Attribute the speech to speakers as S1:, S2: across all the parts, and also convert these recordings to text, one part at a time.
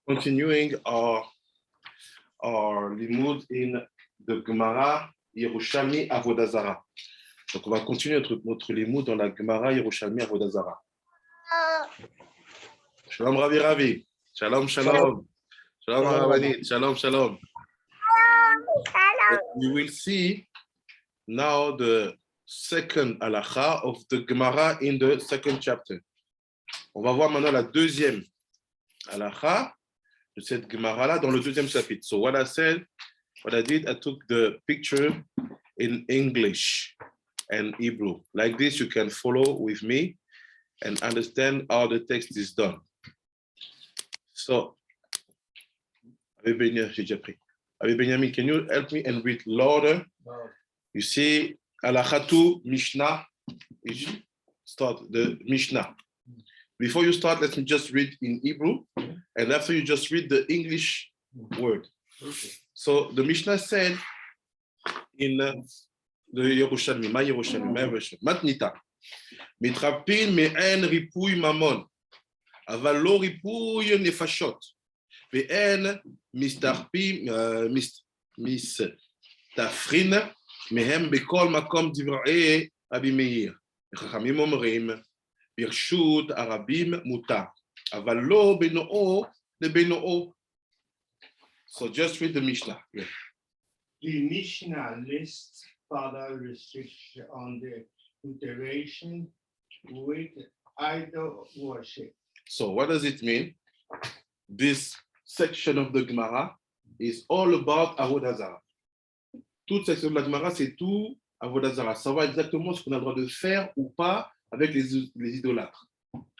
S1: continuing our limud in the Gemara Yerushalmi Avodah Zarah. Donc, on va continuer notre limud dans la Gemara Yerushalmi Avodah Zarah. Shalom Ravi Ravi. Shalom Shalom. Shalom Ravanit. Shalom Shalom. We will see now the second halacha of the Gemara in the second chapter. On va voir maintenant la deuxième halacha de cette Gemara-là dans le deuxième chapitre. So what I did, I took the picture in English and Hebrew. Like this, you can follow with me and understand how the text is done. So, Benjamin, can you help me and read louder? No. You see, Halachatu Mishnah. Start the Mishnah. Before you start, let me just read in Hebrew, and after you just read the English word. Okay. So the Mishnah said in the Yerushalmi, my version, Matnita, Mitrapin me'en ripuy mamon, aval lo ripuy nefashot, ve'en mistarpin, mistafrin, mehem bekol makom divrei Rabbi Meir. Chachamim omrim, birshut arabim mutar, aval lo benoo lebenoo. So just read the Mishnah. Yeah.
S2: The Mishnah lists further restriction on the interaction with idol worship.
S1: So what does it mean? This section of the Gemara is all about Avodah Zarah. Toute section de la Gemara, c'est tout Avodah Zarah. Savoir exactement ce qu'on a le droit de faire ou pas avec les idolâtres.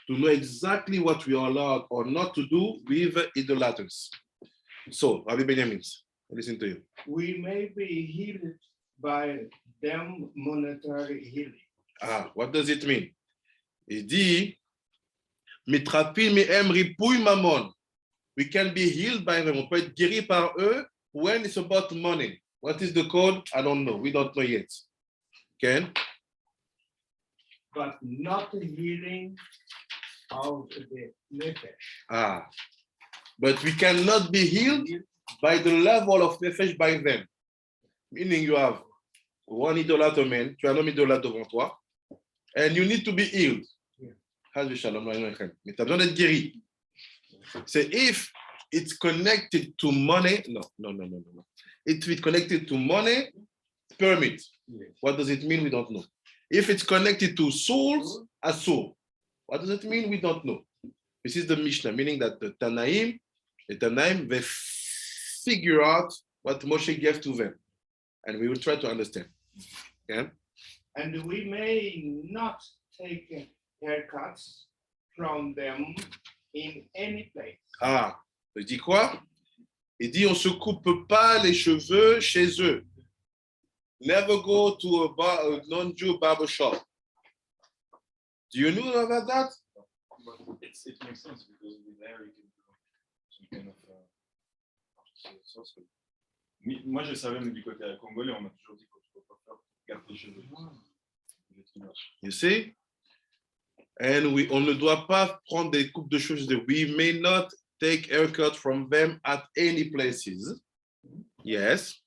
S1: To know exactly what we are allowed or not to do with idolaters. So, Rabbi Benjamin, listen to you.
S2: We may be healed by them monetary healing.
S1: What does it mean? Il dit, mitrapim me'em ripuy mamon. We can be healed by them. On peut être guéri par eux when it's about money. What is the code? I don't know. We don't know yet. Ken?
S2: But not the healing of the nefesh.
S1: But we cannot be healed by the level of nefesh by them. Meaning you have one idolater man, tu as un homme idolâtre devant toi, and you need to be healed. Mais tu as besoin d'être guéri. So if it's connected to money, no. If it's connected to money, permit. What does it mean? We don't know. If it's connected to souls, a soul. What does it mean? We don't know. This is the Mishnah, meaning that the Tanaim, they figure out what Moshe gave to them. And we will try to understand. Yeah?
S2: And we may not take haircuts from them in any place.
S1: Il dit quoi? Il dit on se coupe pas les cheveux chez eux. Never go to a non-Jew barber shop. Do you know about that?
S3: It makes sense because there you can do some kind of sorcery. Moi, je savais, mais du côté congolais, on m'a toujours dit qu'on ne peut pas faire garder les cheveux.
S1: You see? And on ne doit pas prendre des coupes de cheveux. We may not take haircut from them at any places. Yes.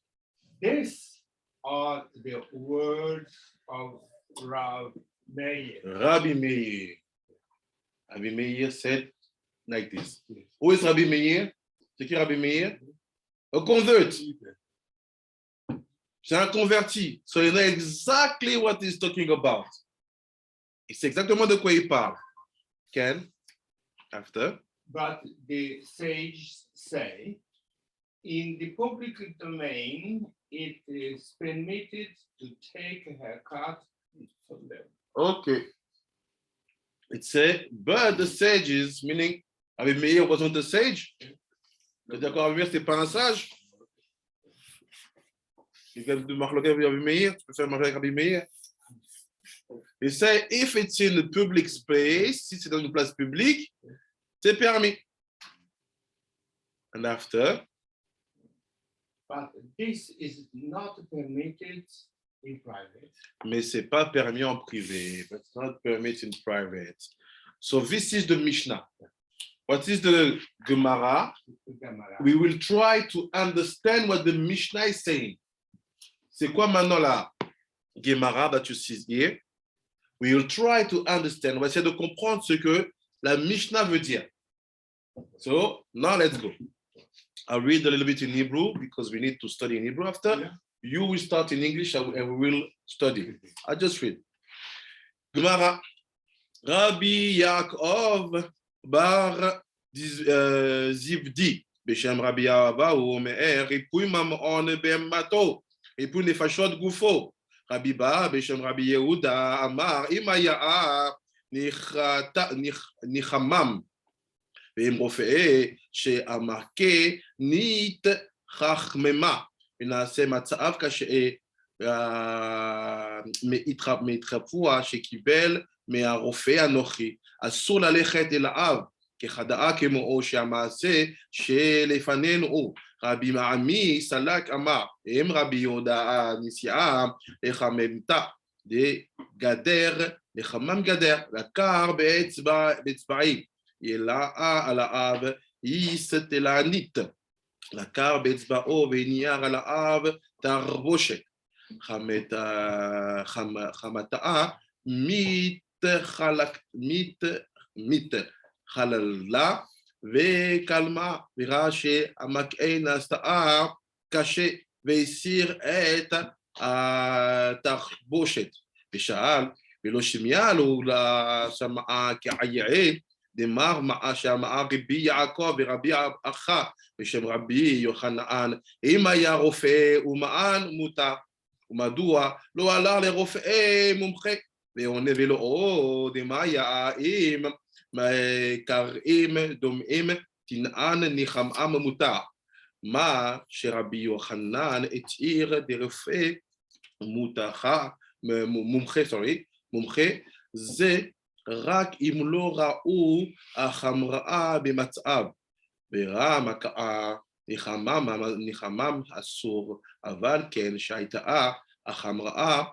S2: These are the words of Rabbi Meir.
S1: Rabbi Meir. Rabbi Meir said like this. Who is Rabbi Meir? C'est qui Rabbi Meir? A convert. C'est un converti. So you know exactly what he's talking about. C'est exactement de quoi il parle. Ken, after.
S2: But the sages say, in the public domain, it is permitted to take a haircut from them.
S1: Okay. It said, but the sages, meaning, Rabbi Meir wasn't a sage. D'accord, Rabbi Meir, c'est pas un sage. Tu peux faire marloquer avec Rabbi Meir, tu peux faire marloquer avec Rabbi Meir. It said, if it's in the public space, si c'est dans une place publique, c'est permis. And after?
S2: But this is not permitted in private.
S1: Mais c'est pas permis en privé. But it's not permitted in private. So this is the Mishnah. What is the Gemara?
S2: Gemara.
S1: We will try to understand what the Mishnah is saying. C'est quoi maintenant la Gemara that you see here? We will try to understand. On va essayer de comprendre ce que la Mishnah veut dire. So now let's go. I'll read a little bit in Hebrew because we need to study in Hebrew after.
S2: Yeah.
S1: You will start in English and we will study. I just read. Gemara. Rabbi Yaakov bar Zivdi. Beshem Rabbi Ava ou Me'er. Ipui mamon bemato. Ipui nefashot gufo. Rabbi Ba Beshem Rabbi Yehuda Amar Imaya Nichamam. ואם רופא שהמכה נית חכממה ונעשה מצב מהתחפוע שקיבל מהרופא הנוכחי, אסור ללכת אל האב כחדאה כמו שהמעשה שלפנינו הוא. רבי מעמי סלק אמר, אם רבי יהודה נשיאה לחממתה דגדר, לחמם גדר, לקר באצבעים. ילאה על האב, יסתלנית, לקר באצבעו ונייר על האב תרבושת, חמתה מתחללה וקלמה, וראה שהמכה נעשתה קשה והסיר את התרבושת, ושאל, ולא שמיע לו לשמעה כעייעד, דמר מה שאמר רבי יעקב ורבי אחא בשם רבי יוחנן, אם היה רופא ומען מותר, ומדוע לא עלה לרופא מומחה, ועונה ולא דמיה אם קראים דומעים תנען ניחמם מותר, מה שרבי יוחנן התיר דרופא מומחה, זה רק אם לא ראו החמראה במצב, וראה מכאה ניחמם אסור, אבל כן שהייתה החמראה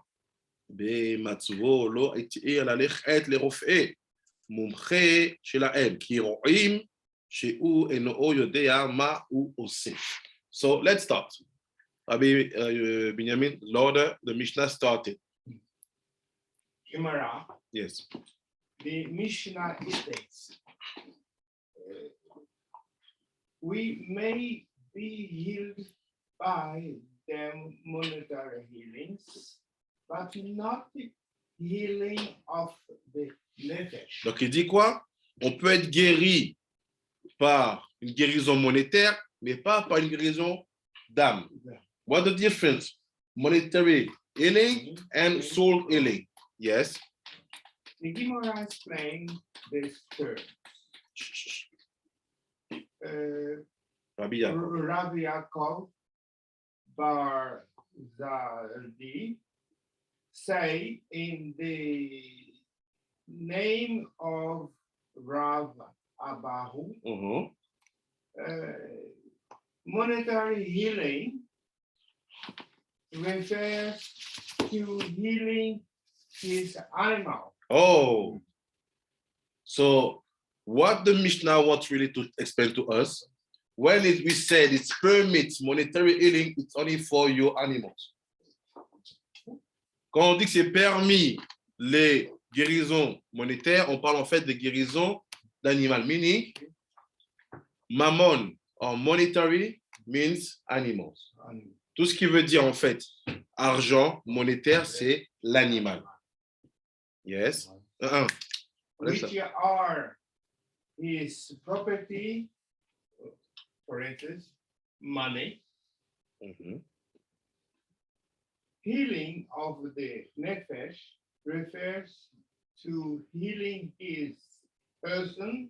S1: במצבו לא התיר ללכת לרופא מומחה שלהם, כי רואים שהוא אינו יודע מה הוא עושה. So let's start. Rabbi Binyamin, Lord, the Mishnah started.
S2: Gemara.
S1: Yes.
S2: The Mishnah states, we may be healed by the monetary healings, but not the healing of the nefesh.
S1: Donc il dit quoi? On peut être guéri par une guérison monétaire, mais pas par une guérison d'âme. What's the difference? Monetary healing and soul healing. Yes.
S2: The Gemara explains this term.
S1: Rabbi Yaakov.
S2: Rabbi Yaakov bar Zaldi say in the name of Rav Abahu, monetary healing refers to healing his animal.
S1: Oh, so what the Mishnah wants really to explain to us, when we said it permits monetary healing, it's only for your animals. Quand on dit que c'est permis les guérisons monétaires, on parle en fait de guérisons d'animal, meaning mammon or monetary means animals. Tout ce qui veut dire en fait argent, monétaire, c'est l'animal. Yes.
S2: Which are his property, for instance, money. Healing of the nefesh refers to healing his person,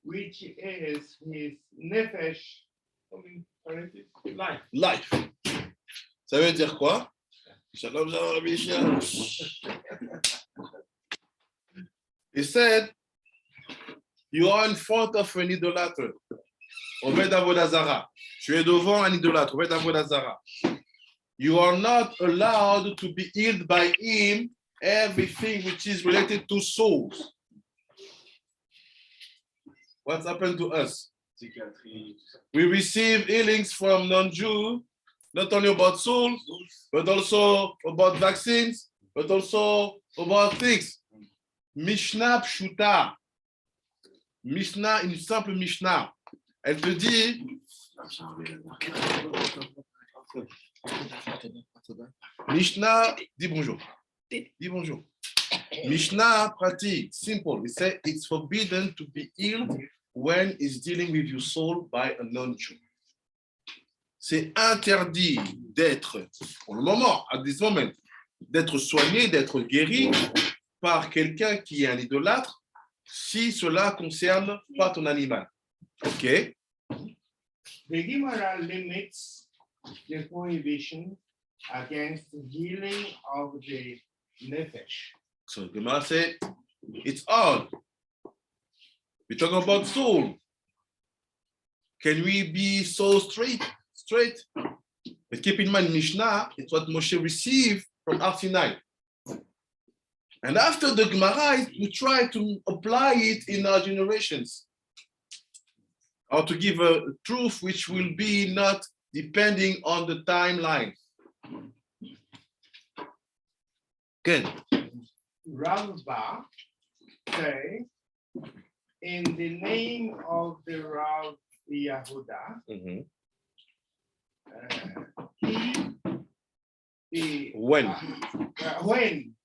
S2: which is his nefesh, life.
S1: Life. Ça veut dire quoi? Shalom, shalom, Rabbi Yishia. He said, you are in front of an idolater. Oved Avodazara. Tu es devant un idolâtre. Oved Avodazara. You are not allowed to be healed by him everything which is related to souls. What's happened to us?
S3: psychiatrie, tout ça.
S1: We receive healings from non-Jew, not only about souls, but also about vaccines, but also about things. Mishnah Pshuta. Mishnah, une simple Mishnah. Elle te dit, Mishnah, dis bonjour. Dis bonjour. Mishnah pratique, simple. It says it's forbidden to be healed when it's dealing with your soul by a non-Jew. C'est interdit d'être, pour le moment, à this moment, d'être soigné, d'être guéri par quelqu'un qui est un idolâtre, si cela concerne pas ton animal. OK?
S2: The Gemara limits the prohibition against healing of the nefesh.
S1: So the Gemara say, it's odd. We're talking about soul. Can we be so straight? But keep in mind, Mishnah, it's what Moshe received from Har Sinai. And after the Gemara, we try to apply it in our generations. Or to give a truth which will be not depending on the timeline. Good.
S2: Rava say, in the name of the Rav Yehuda,
S1: When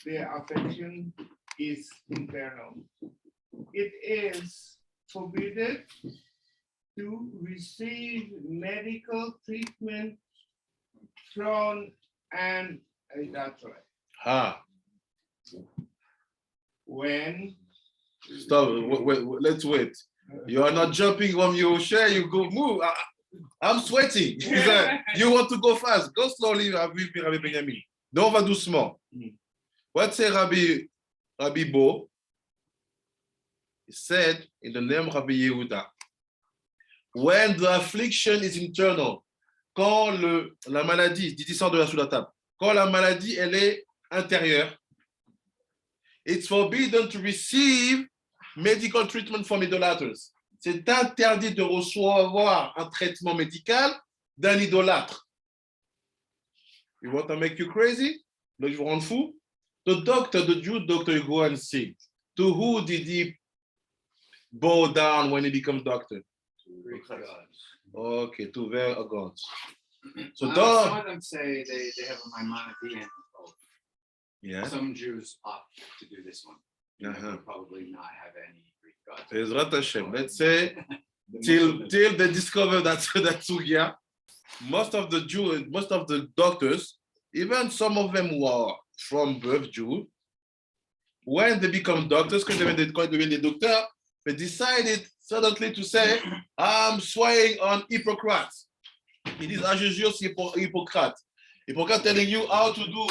S2: the affection is internal, it is forbidden to receive medical treatment from an idolater. When
S1: Stop. Let's wait. You are not jumping from your chair. You go move. I'm sweating. You want to go fast. Go slowly, Rabbi Benjamin. Donc, on va doucement. What say Rabbi Bo? He said in the name of Rabbi Yehuda, when the affliction is internal, quand la maladie, descend de la sous la table, quand la maladie, elle est intérieure, it's forbidden to receive medical treatment from idolaters. C'est interdit de recevoir un traitement médical d'un idolâtre. You want to make you crazy? Donc, je vous rends fou. The Jew doctor, you go and see. To who did he bow down when he became doctor? Okay, to their gods. So
S4: some of them say they have a Maimonidean oath.
S1: Yeah.
S4: Some Jews opt to do this one. They'll probably not have any Greek gods.
S1: Ezrat Hashem. Let's say till they discover that sugya, most of the doctors, even some of them who are from birth Jew, when they become doctors, quand ils deviennent des docteurs, they decided suddenly to say, I'm swearing on Hippocrates. It is je jure sur Hippocrate. Hippocrate telling you how to do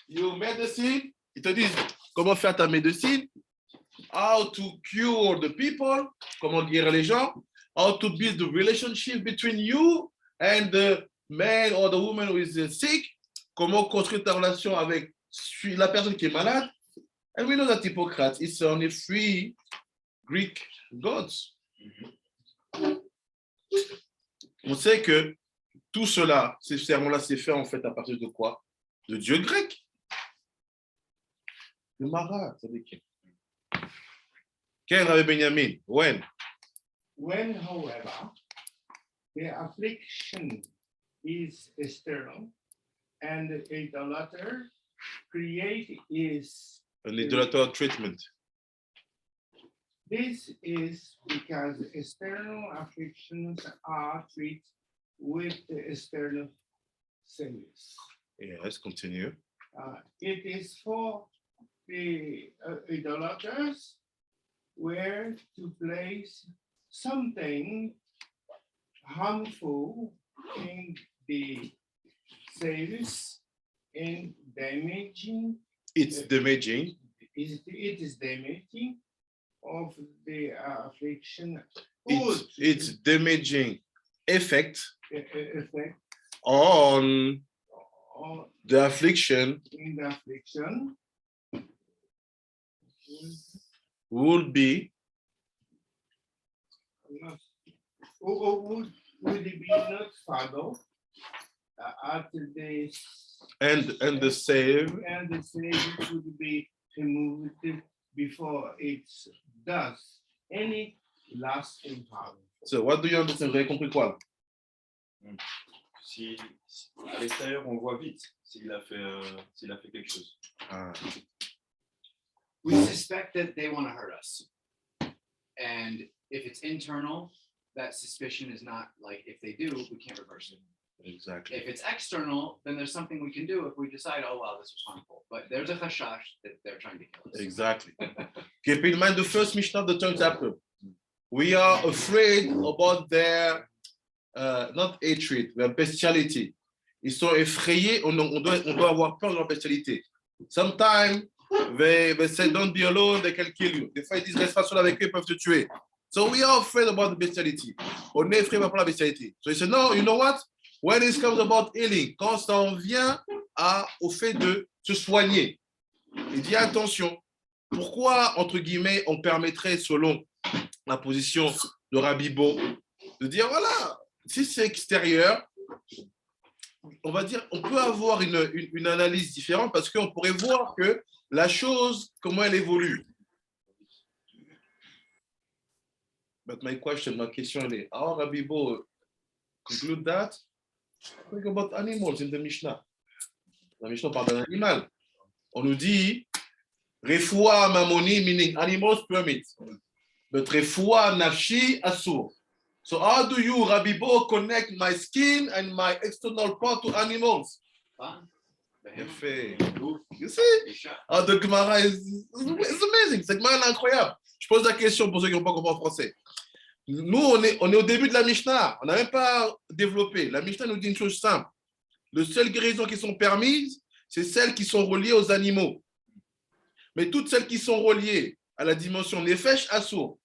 S1: your medicine. Ils te disent comment faire ta médecine, how to cure the people, comment guérir les gens, how to build the relationship between you and the man or the woman who is sick, comment construire ta relation avec la personne qui est malade. And we know that Hippocrates is only 3 Greek gods. On sait que tout cela, ces sermons-là, c'est fait en fait à partir de quoi? De dieux grecs. Le Mara, ça veut dire. Quel Rabbi Benjamin? When,
S2: however, the affliction is external and the idolater create is
S1: an idolater treatment.
S2: This is because external afflictions are treated with the external service.
S1: Yes, continue.
S2: It is for the idolaters where to place something harmful in the service and damaging.
S1: It's damaging.
S2: It is damaging of the affliction.
S1: It's damaging effect on the affliction.
S2: In the affliction
S1: Will be
S2: not. Would it be not follow at the
S1: And the save.
S2: and the save would be removed before it does any lasting harm?
S1: So what do you understand? Vous avez compris quoi?
S3: Si à l'extérieur on voit vite s'il a fait quelque chose.
S1: Ah.
S4: We suspect that they want to hurt us. And if it's internal, that suspicion is not like, if they do, we can't reverse it.
S1: Exactly.
S4: If it's external, then there's something we can do if we decide, oh, wow, this was harmful. But there's a chashash that they're trying to kill us.
S1: Exactly. Keep in mind the first Mishnah of the third chapter. We are afraid about their not hatred, their bestiality. Ils sont effrayés, on doit avoir peur de leur bestialité. Sometimes they say, don't be alone, they can kill you. Des fois, ils disent, reste pas seul avec eux, ils peuvent te tuer. So we are afraid about the bestiality. On est effrayé par la bestialité. So he said, no, you know what? When it comes about healing, quand ça en vient au fait de se soigner, il dit attention, pourquoi, entre guillemets, on permettrait, selon la position de Rabbi Bo, de dire, voilà, si c'est extérieur, on va dire, on peut avoir une analyse différente parce qu'on pourrait voir que la chose, comment elle évolue. But ma question, elle est, how Rabbi Bo conclude that? Think about animals in the Mishnah. La Mishnah parle d'un animal. On nous dit, refoua mamoni, meaning animals permit. But refoua nafshi asur. So how do you, Rabbi Bo, connect my skin and my external part to animals? You see? Ah, the Gemara is amazing. Cette Gemara est incroyable. Je pose la question pour ceux qui n'ont pas compris en français. Nous, on est au début de la Mishnah. On n'a même pas développé. La Mishnah nous dit une chose simple. Les seules guérisons qui sont permises, c'est celles qui sont reliées aux animaux. Mais toutes celles qui sont reliées à la dimension Nefesh, Assour.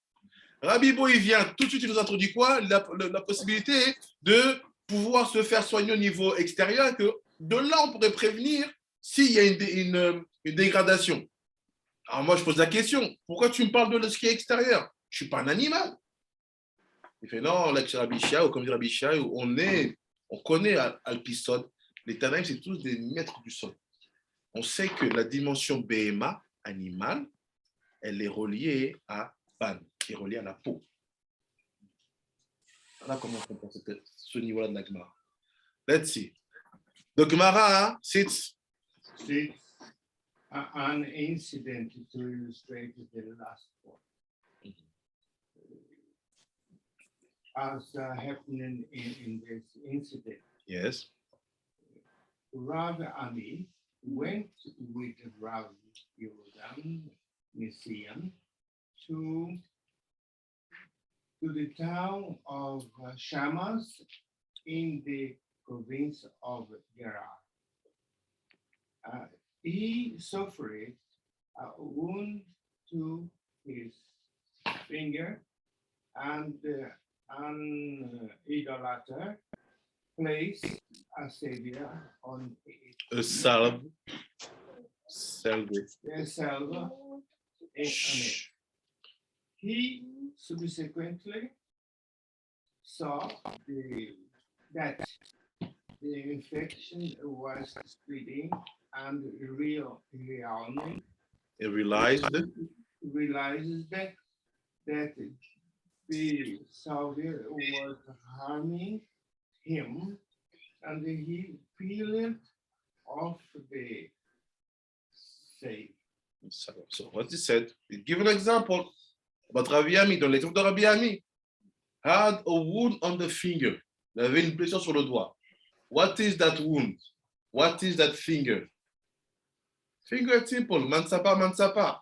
S1: Rabbi Bo, il vient tout de suite, il nous introduit quoi? La possibilité de pouvoir se faire soigner au niveau extérieur, que de là, on pourrait prévenir s'il y a une dégradation. Alors moi, je pose la question, pourquoi tu me parles de ce qui est extérieur? Je ne suis pas un animal. Il fait non, Rabbi Shia, ou comme dit Rabbi Shia, on connaît Alpisod, les Tanaïm, c'est tous des maîtres du sol. On sait que la dimension BMA, animal, elle est reliée à Ban, est reliée à la peau. Voilà comment on comprend ce niveau-là de la Gemara. Let's see. The Gemara sits.
S2: See, an incident to illustrate the last one. As happening in this incident,
S1: Yes.
S2: Rav Ami went with Rav Yehuda Nissian to the town of Shamas in the province of Gerar. He suffered a wound to his finger, and an idolater placed a savior on it.
S1: A salve.
S2: The salve on it. He subsequently saw that the infection was spreading and realized
S1: He realized
S2: that the Savior was harming him, and he peeled off the save.
S1: So what he said, he give an example about Rabbi Ami, dans l'exemple de Rabbi Ami, had a wound on the finger. Il avait une blessure sur le doigt. What is that wound? What is that finger? Finger simple, mansapa.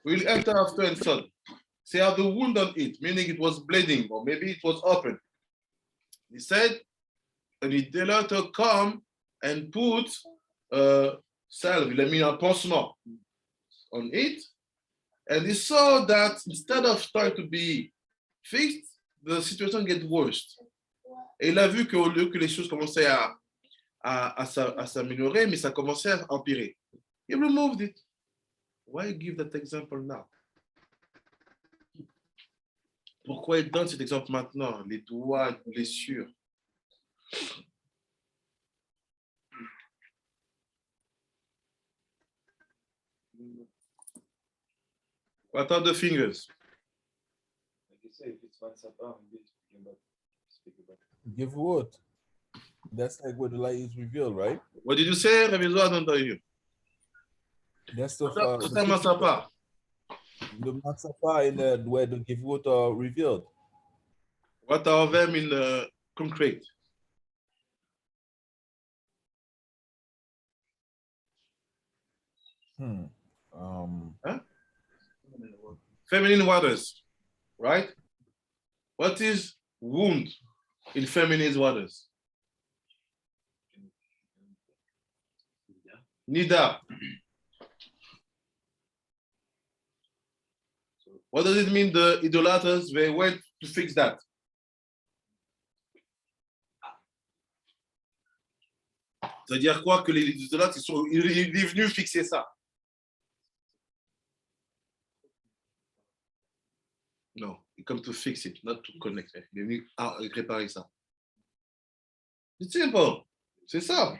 S1: We'll enter after and so. Say have the wound on it, meaning it was bleeding, or maybe it was open. He said, and he let her come and put salve, il a mis un pansement on it, and he saw that instead of starting to be fixed, the situation get worse. Et il a vu qu'au lieu que les choses commençaient à s'améliorer, mais ça commençait à empirer. He removed it. Why give that example now? Pourquoi il donne cet exemple maintenant? Les doigts, les blessures. What are the fingers?
S3: Like you say, if it's one sapa, maybe it's speak about it.
S5: Give what? That's like where the light is revealed, right?
S1: What did you say, Reviso? I don't know you.
S5: That's the
S1: Totalement sympa.
S5: the matzah in the where the give what are revealed.
S1: What are them in concrete? Feminine waters, right? What is wound in feminine waters? Nida. What does it mean the idolaters, they went to fix that? C'est-à-dire quoi que les idolâtres, il est venu fixer ça? Non, il come to fix it, not to connect. Il est venu réparer ça. It's simple. C'est ça.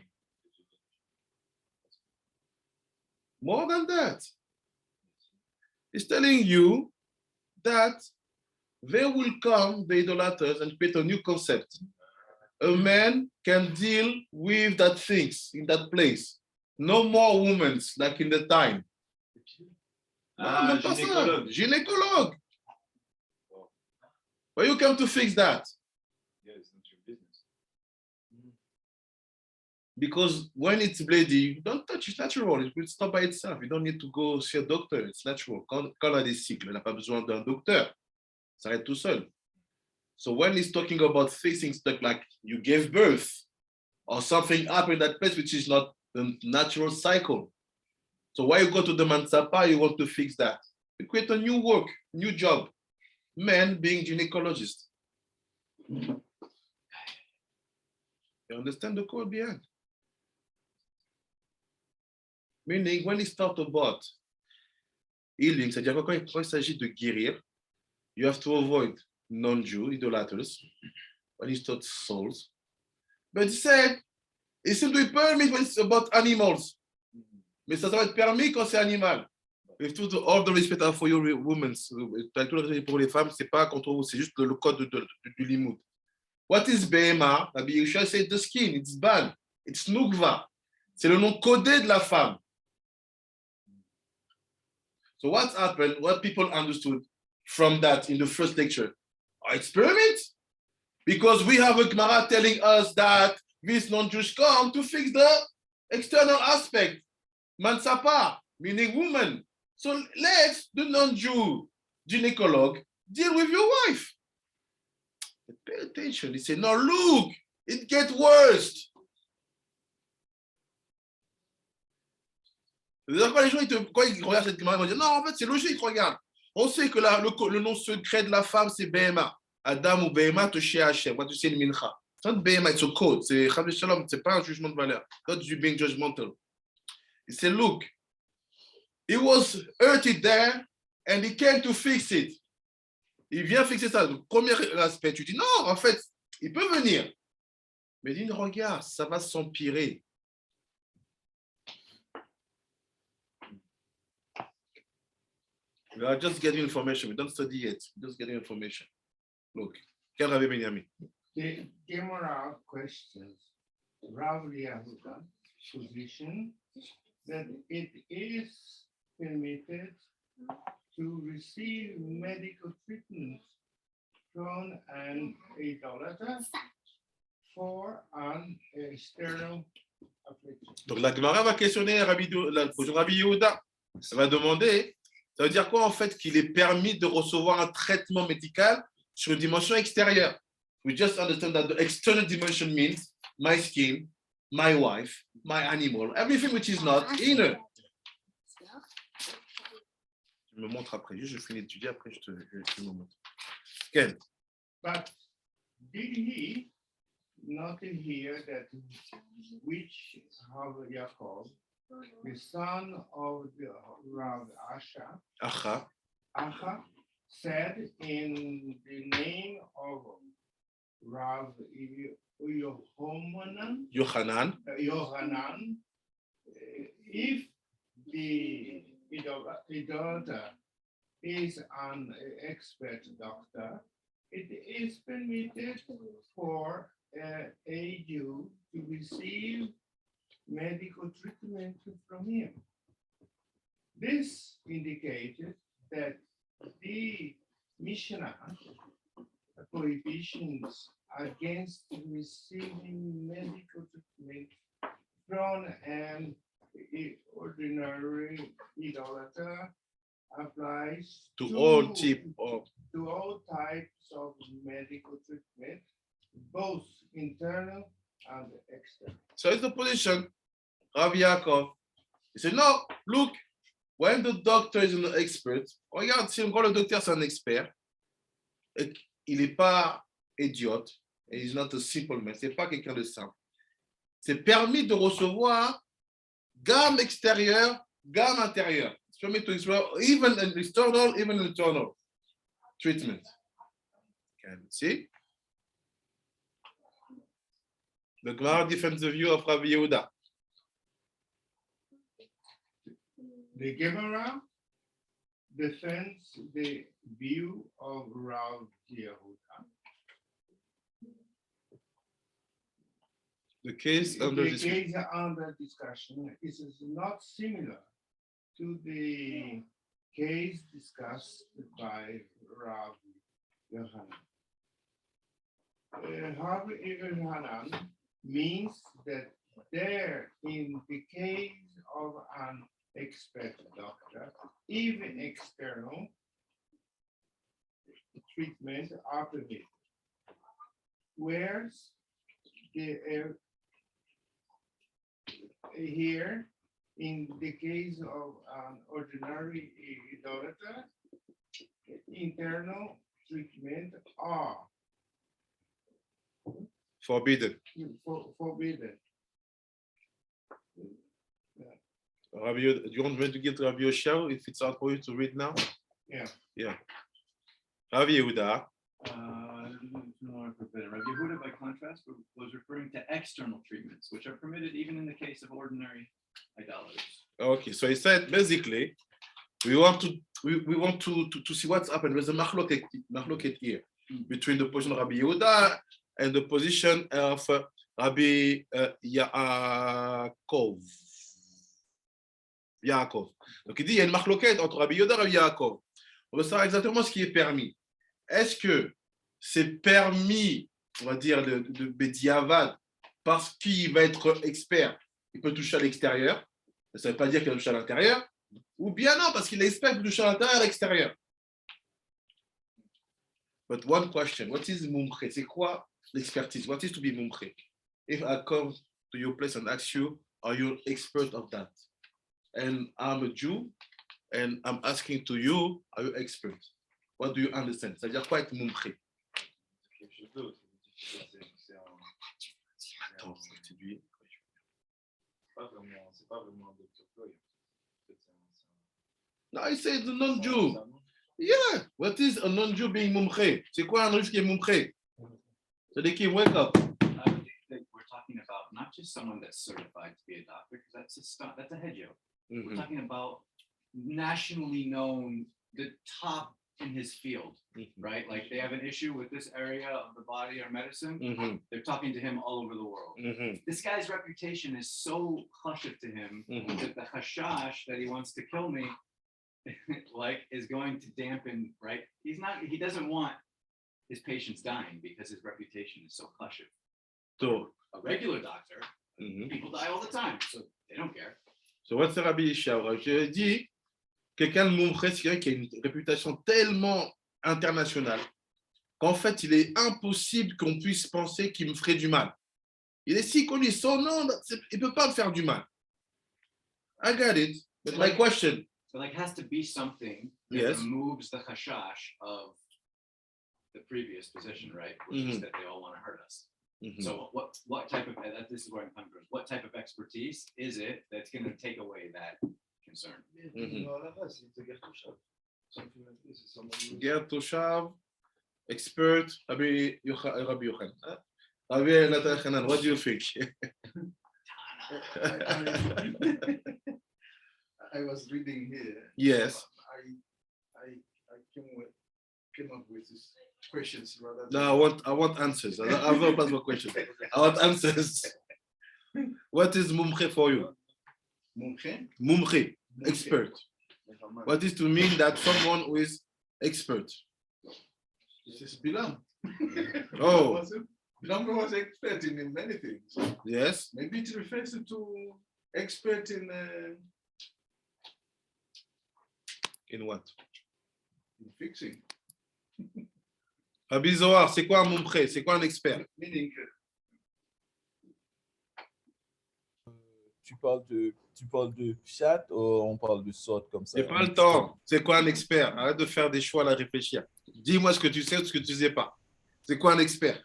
S1: More than that. He's telling you that they will come, the idolaters, and create a new concept. A man can deal with that things in that place. No more women like in the time.
S3: Ah,
S1: même pas ça.
S3: gynécologue.
S1: Gynécologue. Why you come to fix that?
S3: Yeah, it's not your business.
S1: Because when it's bleeding, don't touch, it's natural. It will stop by itself. You don't need to go see a doctor. It's natural. Quand elle a des cycles, elle n'a pas besoin d'un docteur. Ça arrête tout seul. So when he's talking about fixing stuff like you gave birth or something happened in that place which is not the natural cycle. So why you go to the Mansapa, you want to fix that. You create a new work, new job. Men being gynecologist. You understand the code behind? Meaning, when he talks about healing, c'est-à-dire quand il s'agit de guérir, you have to avoid non-Jew, idolaters, when he starts souls. But he said, it seems to be permitted when it's about animals. Mais ça va être permis quand c'est animal. With all the respect for your women, avec tout le respect pour les femmes, c'est pas contre vous, c'est juste le code du limoud. What is Behema? Rabbi Yeshua said the skin, it's bad, it's nukva. C'est le nom codé de la femme. So what happened, what people understood from that in the first lecture? It's permit. Because we have a Gemara telling us that this non-Jews come to fix the external aspect. Mansapa, meaning woman. So let the non-Jew gynecolog deal with your wife. But pay attention. He said, no, look, it gets worse. Quand les gens quand ils regardent cette Gemara, ils vont dire, non, en fait, c'est logique, regarde. On sait que le nom secret de la femme, c'est Behema. Adam ou Behema, touché à Hachem. What you say in Mincha. C'est not Behema, it's a code. C'est Chav Shalom, c'est pas un jugement de valeur. Not you being judgmental. He said, look, he was hurted there and he came to fix it. Il vient fixer ça. Le premier aspect, tu dis, non, en fait, il peut venir. Mais il dit, regarde, ça va s'empirer. We are just getting information. We don't study yet. We're just getting information. Look, quel Rabbi Benjamin?
S2: The Gemara questions Rav Yehuda position that it is permitted to receive medical treatment from an idolater for an external affliction.
S1: Donc la Gemara va questionner Rabbi Yehuda. Elle va demander, ça veut dire quoi en fait qu'il est permis de recevoir un traitement médical sur une dimension extérieure. We just understand that the external dimension means my skin, my wife, my animal, everything which is not inner. Je me montre après, je finis d'étudier, après je me montre. Ken.
S2: But did he not hear that which of Yaakov, the son of the Rav Asha,
S1: Acha.
S2: Acha, said in the name of Rav Yohanan,
S1: Yohanan,
S2: if the idolater is an expert doctor, it is permitted for a Jew to receive medical treatment from him. This indicated that the Mishnah prohibitions against receiving medical treatment from an ordinary idolater applies
S1: to all
S2: types of medical treatment, both internal and external.
S1: So it's the position, Rabbi Yaakov. He said, no, look, when the doctor is an expert, regarde, si encore le docteur c'est un expert, et il n'est pas idiote, et he's not a simple man, c'est pas quelqu'un de simple. C'est permis de recevoir gamme extérieure, gamme intérieure. It's permis to explore even an external, even internal treatment. Can you see? The Gemara defends the view of Rabbi Yehuda.
S2: The Gemara defends the view of Rav Yehuda.
S1: The case under
S2: The
S1: discussion.
S2: case under discussion is not similar to the case discussed by Rav Yohanan. Rav Yohanan means that there, in the case of an expert doctor, even external treatment are permitted. Whereas here, in the case of an ordinary idolater, internal treatment are
S1: Forbidden.
S2: forbidden.
S1: Rabbi, do you want me to get Rabbi Yoshel if it's hard for you to read now?
S2: Yeah.
S1: Yeah. Rabbi Yehuda.
S4: No longer forbidden. Rabbi Yehuda, by contrast, was referring to external treatments, which are permitted even in the case of ordinary idolaters.
S1: Okay, so he said basically, we want to see what's happened. There's a machloket here between the position of Rabbi Yehuda and the position of Rabbi Yaakov. Donc il dit il y a une machloket entre Rabbi Yehuda et Rabbi Yaakov. On veut savoir exactement ce qui est permis. Est-ce que c'est permis, on va dire, de Bediavad parce qu'il va être expert, il peut toucher à l'extérieur, ça ne veut pas dire qu'il va toucher à l'intérieur, ou bien non, parce qu'il est expert, il peut toucher à l'intérieur et à l'extérieur. But one question, what is mumche? C'est quoi l'expertise? What is to be mumche? If I come to your place and ask you, are you an expert of that? And I'm a Jew, and I'm asking to you, are you expert? What do you understand? Ça veut dire quoi être mumche?
S3: Quelque chose d'autre.
S1: Attends, c'est lui.
S3: C'est pas vraiment un docteur Floyd.
S1: No, I say it's a non-Jew. Yeah, what is a non-Jew being mumche? C'est quoi un juif qui est mumche? So they can wake up.
S4: I would think that we're talking about not just someone that's certified to be a doctor, because that's a head joke. We're
S1: Mhm.
S4: talking about nationally known, the top in his field, right? Like they have an issue with this area of the body or medicine.
S1: Mhm.
S4: They're talking to him all over the world.
S1: Mhm.
S4: This guy's reputation is so chashiv to him that the hashash that he wants to kill me, like, is going to dampen, right? He doesn't want his patients dying because his reputation is so chashiv.
S1: So,
S4: A regular doctor,
S1: mhm.
S4: people die all the time, so they don't care.
S1: So what's Rabbi Yishar? Je dis, quelqu'un de mumche, c'est quelqu'un qui a une réputation tellement internationale qu'en fait, il est impossible qu'on puisse penser qu'il me ferait du mal. Il est si connu, son nom, il ne peut pas me faire du mal. I got it. But my question,
S4: So like has to be something that
S1: Yes.
S4: removes the hashash of the previous position, right? Which is that they all want to hurt us.
S1: Mhm.
S4: So what type of, this is where I'm coming from, what type of expertise is it that's going to take away that concern?
S1: Mhm.
S3: something like this. It's someone who-
S1: Ger Toshav, expert, Rabbi Yochanan. Rabbi Natan Hanan, what do you think?
S6: I was reading here.
S1: Yes.
S6: I came up with these questions rather
S1: No, I want answers. I have no personal questions. I want answers. What is mumche for you?
S6: Mumche?
S1: Mumche, expert.
S3: Nehemiah.
S1: What is to mean that someone who is expert?
S6: This is Bilam.
S1: Oh,
S6: Bilam was expert in many things.
S1: yes.
S6: Maybe it refers to expert
S1: In what?
S6: in fixing.
S1: Rabbi Zohar, c'est quoi un mumche? C'est quoi un expert?
S6: Meaning,
S5: Tu parles de chat ou on parle de sorte comme ça?
S1: J'ai pas le temps. C'est quoi un expert? Arrête de faire des choix à la réfléchir. Dis-moi ce que tu sais ou ce que tu ne sais pas. C'est quoi un expert?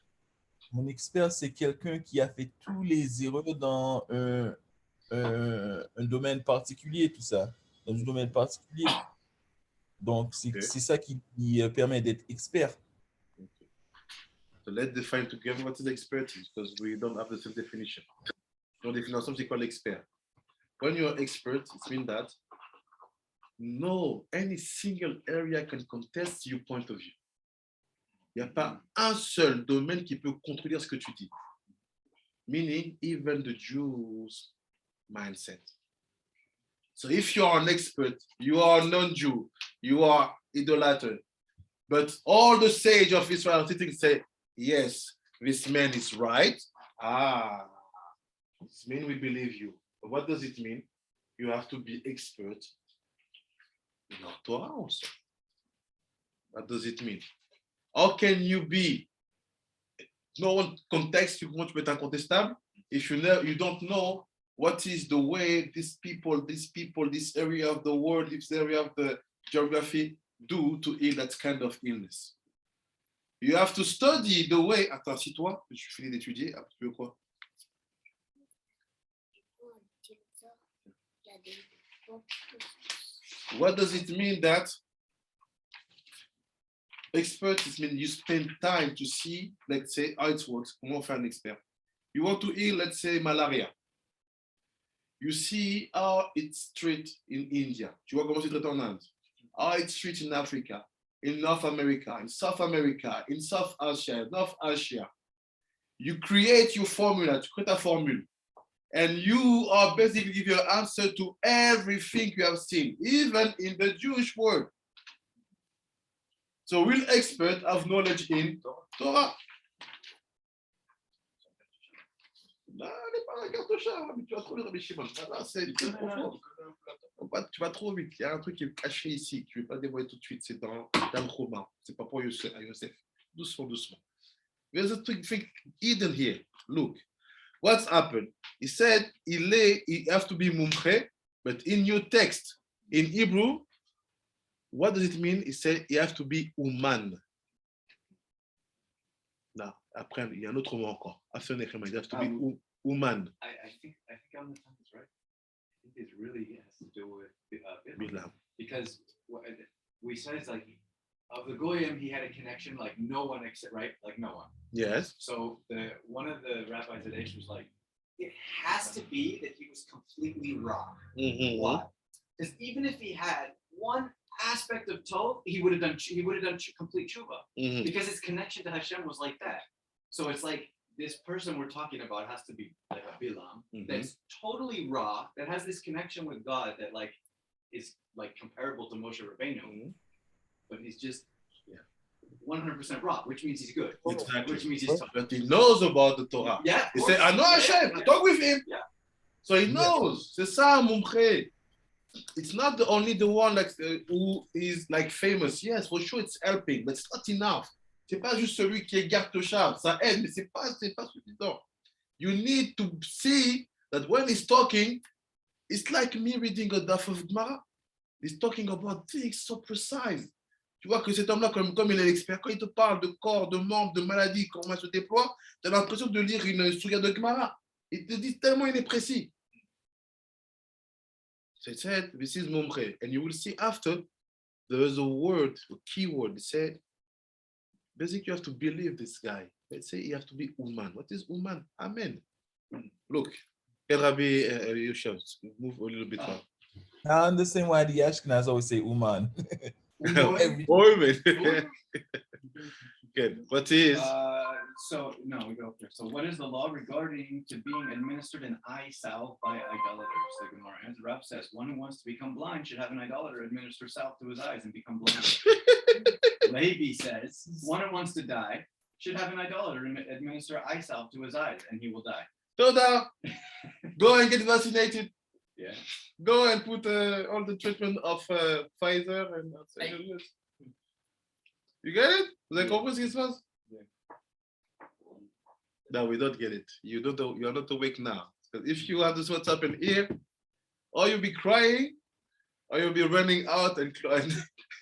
S5: Mon expert, c'est quelqu'un qui a fait tous les erreurs dans un domaine particulier, tout ça. Dans un domaine particulier. Donc, c'est
S1: Ok.
S5: c'est ça qui permet d'être expert.
S1: So let's define together what is expertise because we don't have the same definition. On définit ensemble c'est quoi l'expert. When you're expert, it means that no any single area can contest your point of view. Il n'y a pas un seul domaine qui peut contredire ce que tu dis. Meaning even the Jews' mindset. So if you are an expert, you are a non-Jew, you are idolater, but all the sage of Israel sitting say, yes, this man is right. This means we believe you. But what does it mean? You have to be expert in our Torah also. What does it mean? How can you be? No one context, comment tu peux être incontestable if you don't know what is the way these people, this area of the world, this area of the geography do to heal that kind of illness. You have to study the way. Attends, si toi, tu finis d'étudier, après tu veux quoi? What does it mean that expert? It means you spend time to see, let's say, how it works. Comment on fait un expert? You want to heal, let's say, malaria. You see how it's treated in India. Tu vois comment c'est traité en Inde. How it's treated in Africa, in North America, in South America, in South Asia, North Asia. You create your formula, tu crées ta formule. And you are basically give your answer to everything you have seen, even in the Jewish world. So real expert have knowledge in Torah. Là, elle n'est pas la carte au chat, mais tu vas trop le Rabbi Shimon. Là, c'est très profond. Tu vas trop vite. Il y a un truc qui est caché ici, que je ne vais pas dévoiler tout de suite. C'est dans le roman. Ce n'est pas pour Yosef. Doucement, doucement. There's a thing hidden here. Look. What's happened? He said he have to be mumche, but in your text, in Hebrew, what does it mean? He said he have to be uman. Là, après, il y a un autre mot encore. After Nehemiah, he have to be uman.
S4: I think I'm right. I think it really has to do with
S1: Bilam.
S4: because we said it's like of the Goyim, he had a connection like no one except right, like no one.
S1: Yes.
S4: So one of the rabbis at Aish was like, it has to be that he was completely wrong.
S1: Mm-hmm.
S4: Why? Because even if he had one aspect of Tov, he would have done complete tshuva.
S1: Mm-hmm.
S4: Because his connection to Hashem was like that. So it's like this person we're talking about has to be like a Bilam that's totally raw, that has this connection with God that like is like comparable to Moshe Rabbeinu, but he's just 100% raw, which means he's good.
S1: Exactly.
S4: Which means he's tough.
S1: But he knows about the Torah.
S4: Yeah.
S1: He said, I know Hashem. I talk with him.
S4: Yeah.
S1: So he knows. C'est ça, mumche. It's not only the one like, who is like famous. Yes, for sure, it's helping, but it's not enough. C'est pas juste celui qui est garde-char. Ça aide, mais c'est pas suffisant. You need to see that when he's talking, it's like me reading a daf of Gemara. He's talking about things so precise. Tu vois que cet homme-là, comme il est l'expert, quand il te parle de corps, de membres, de maladies, comment elle se déploie, tu as l'impression de lire une souga de Gemara. Il te dit tellement il est précis. So it said, this is mumche. And you will see after there was a word, a key word. It said, basically, you have to believe this guy. Let's say you have to be Uman. What is Uman? Amen. Look, Rabbi Yosef, move a little bit up.
S5: I understand why the Ashkenaz always say Uman. Every-
S1: Amen. Good. What is?
S4: So no, we go up there. So what is the law regarding to being administered an eye salve by idolaters? The Gemara answer. Rav says one who wants to become blind should have an idolater administer salve to his eyes and become blind. Levi says one who wants to die should have an idolater administer eye salve to his eyes and he will die.
S1: Toda, go and get vaccinated.
S4: Yeah.
S1: Go and put all the treatment of Pfizer and you get it? Vous avez compris ce qui se passe? No, we don't get it. You are not awake now. Because if you have this what's happened here, or you'll be crying, or you'll be running out and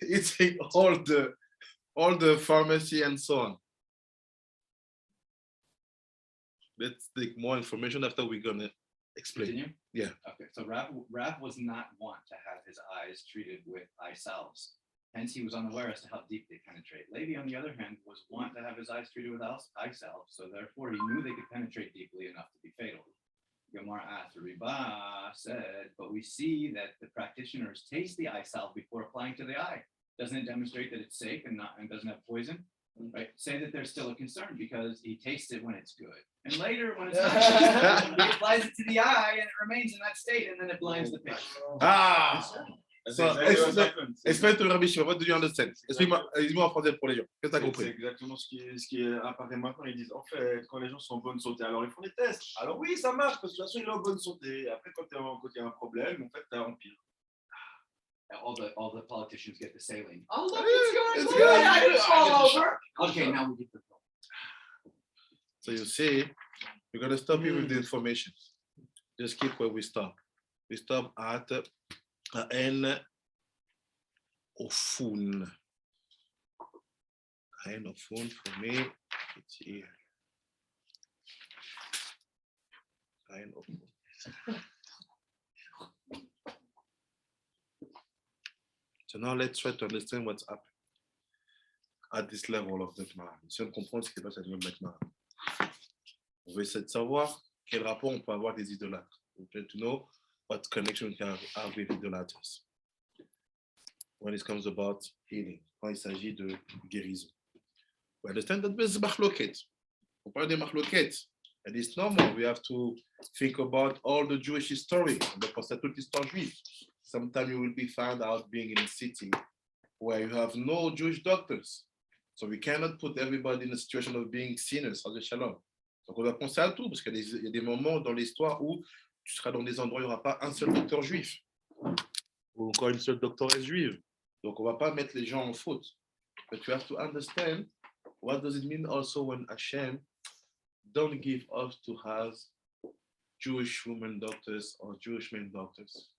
S1: eating all the pharmacy and so on. Let's take more information after we're gonna explain.
S4: Continue?
S1: Yeah.
S4: Okay, so Rav was not want to have his eyes treated with eye salves. Hence, he was unaware as to how deep they penetrate. Levi, on the other hand, was want to have his eyes treated with eye salves, so therefore he knew they could penetrate deeply enough to be fatal. Gemara asked, Riba said, but we see that the practitioners taste the eye salve before applying to the eye. Doesn't it demonstrate that it's safe and doesn't have poison? Right? Say that there's still a concern because he tastes it when it's good. And later, when it's not good, he applies it to the eye and it remains in that state and then it blinds the patient.
S1: Ah!
S3: That's
S1: So,
S3: exactly what happened.
S1: Explain to Rabbi Shimon, what do you understand? Explique-moi en français pour les gens. Qu'est-ce que tu as
S3: C'est
S1: compris?
S3: exactement ce qui apparaît maintenant. Ils disent en fait, quand les gens sont en bonne santé, alors ils font des tests. Alors oui, ça marche parce que de toute façon, il est en bonne santé. Après, quand il y a un problème, en fait, ça empire.
S4: All the politicians get the saline. Oh, look,
S1: It's
S4: it's
S1: good.
S4: good. I didn't fall over. Okay, now we get the film.
S1: So you see, we're going to stop here with the information. Just keep where we stop. We stop at N Ofun. N Ofun for me, it's here. N Ofun. So now let's try to understand what's happening at this level of the Gemara. Si on comprend ce qui se passe à niveau de la Gemara. On veut essayer de savoir quel rapport on peut avoir des idolâtres. We try to know what connection we can have with idolaters. When it comes about healing, quand il s'agit de guérison. We understand that there's machloket. On parle des machloket. And it's normal. We have to think about all the Jewish history. On doit penser à toute l'histoire juive. Sometimes you will be found out being in a city where you have no Jewish doctors. So we cannot put everybody in a situation of being sinners, as a shalom. Donc on doit penser à tout, parce qu'il y a des moments dans l'histoire où tu seras dans des endroits où il n'y aura pas un seul docteur juif, ou encore une seule doctoresse juive. Donc on ne va pas mettre les gens en faute. But you have to understand what does it mean also when Hashem don't give us to have Jewish women doctors or Jewish men doctors.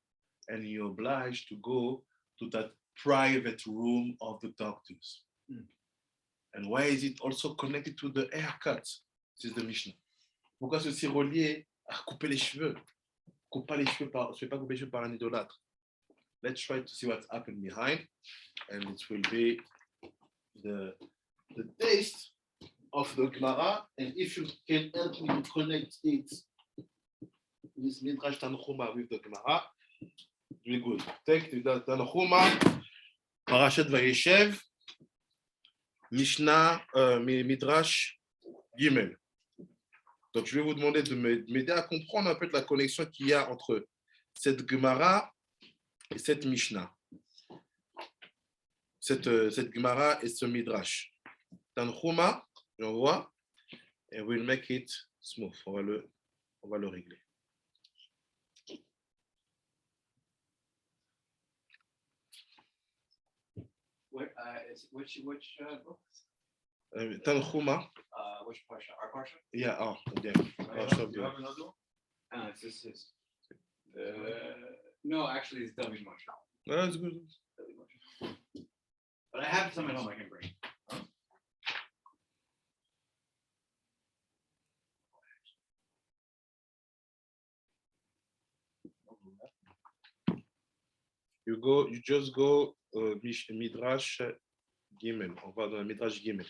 S1: And you're obliged to go to that private room of the doctors. And why is it also connected to the haircut? C'est the Mishnah. Pourquoi ceci relié à couper les cheveux? Coupe pas les cheveux par, je ne vais pas couper les cheveux par un idolâtre. Let's try to see what's happened behind, and it will be the taste of the Gemara. And if you can help me to connect it with Midrash Tanchuma with the Gemara, really good. Take the Tanchuma, Parashat Vayeshev, Mishnah, Midrash Gimel. Donc, je vais vous demander de m'aider à comprendre un peu de la connexion qu'il y a entre cette Gemara et cette Mishnah. Cette Gemara et ce Midrash. Tanchuma, j'envoie, et we'll make it smooth. On va le régler.
S4: Which book?
S1: Tanchuma.
S4: Which parsha? Our parsha?
S1: Yeah, oh, yeah.
S3: You have another one?
S4: It's his. No, actually, it's W Moshe.
S1: No, it's good.
S4: W Moshe. But I have some at home I can bring.
S1: You just go Midrash Gimel. On va dans le Midrash Gimel.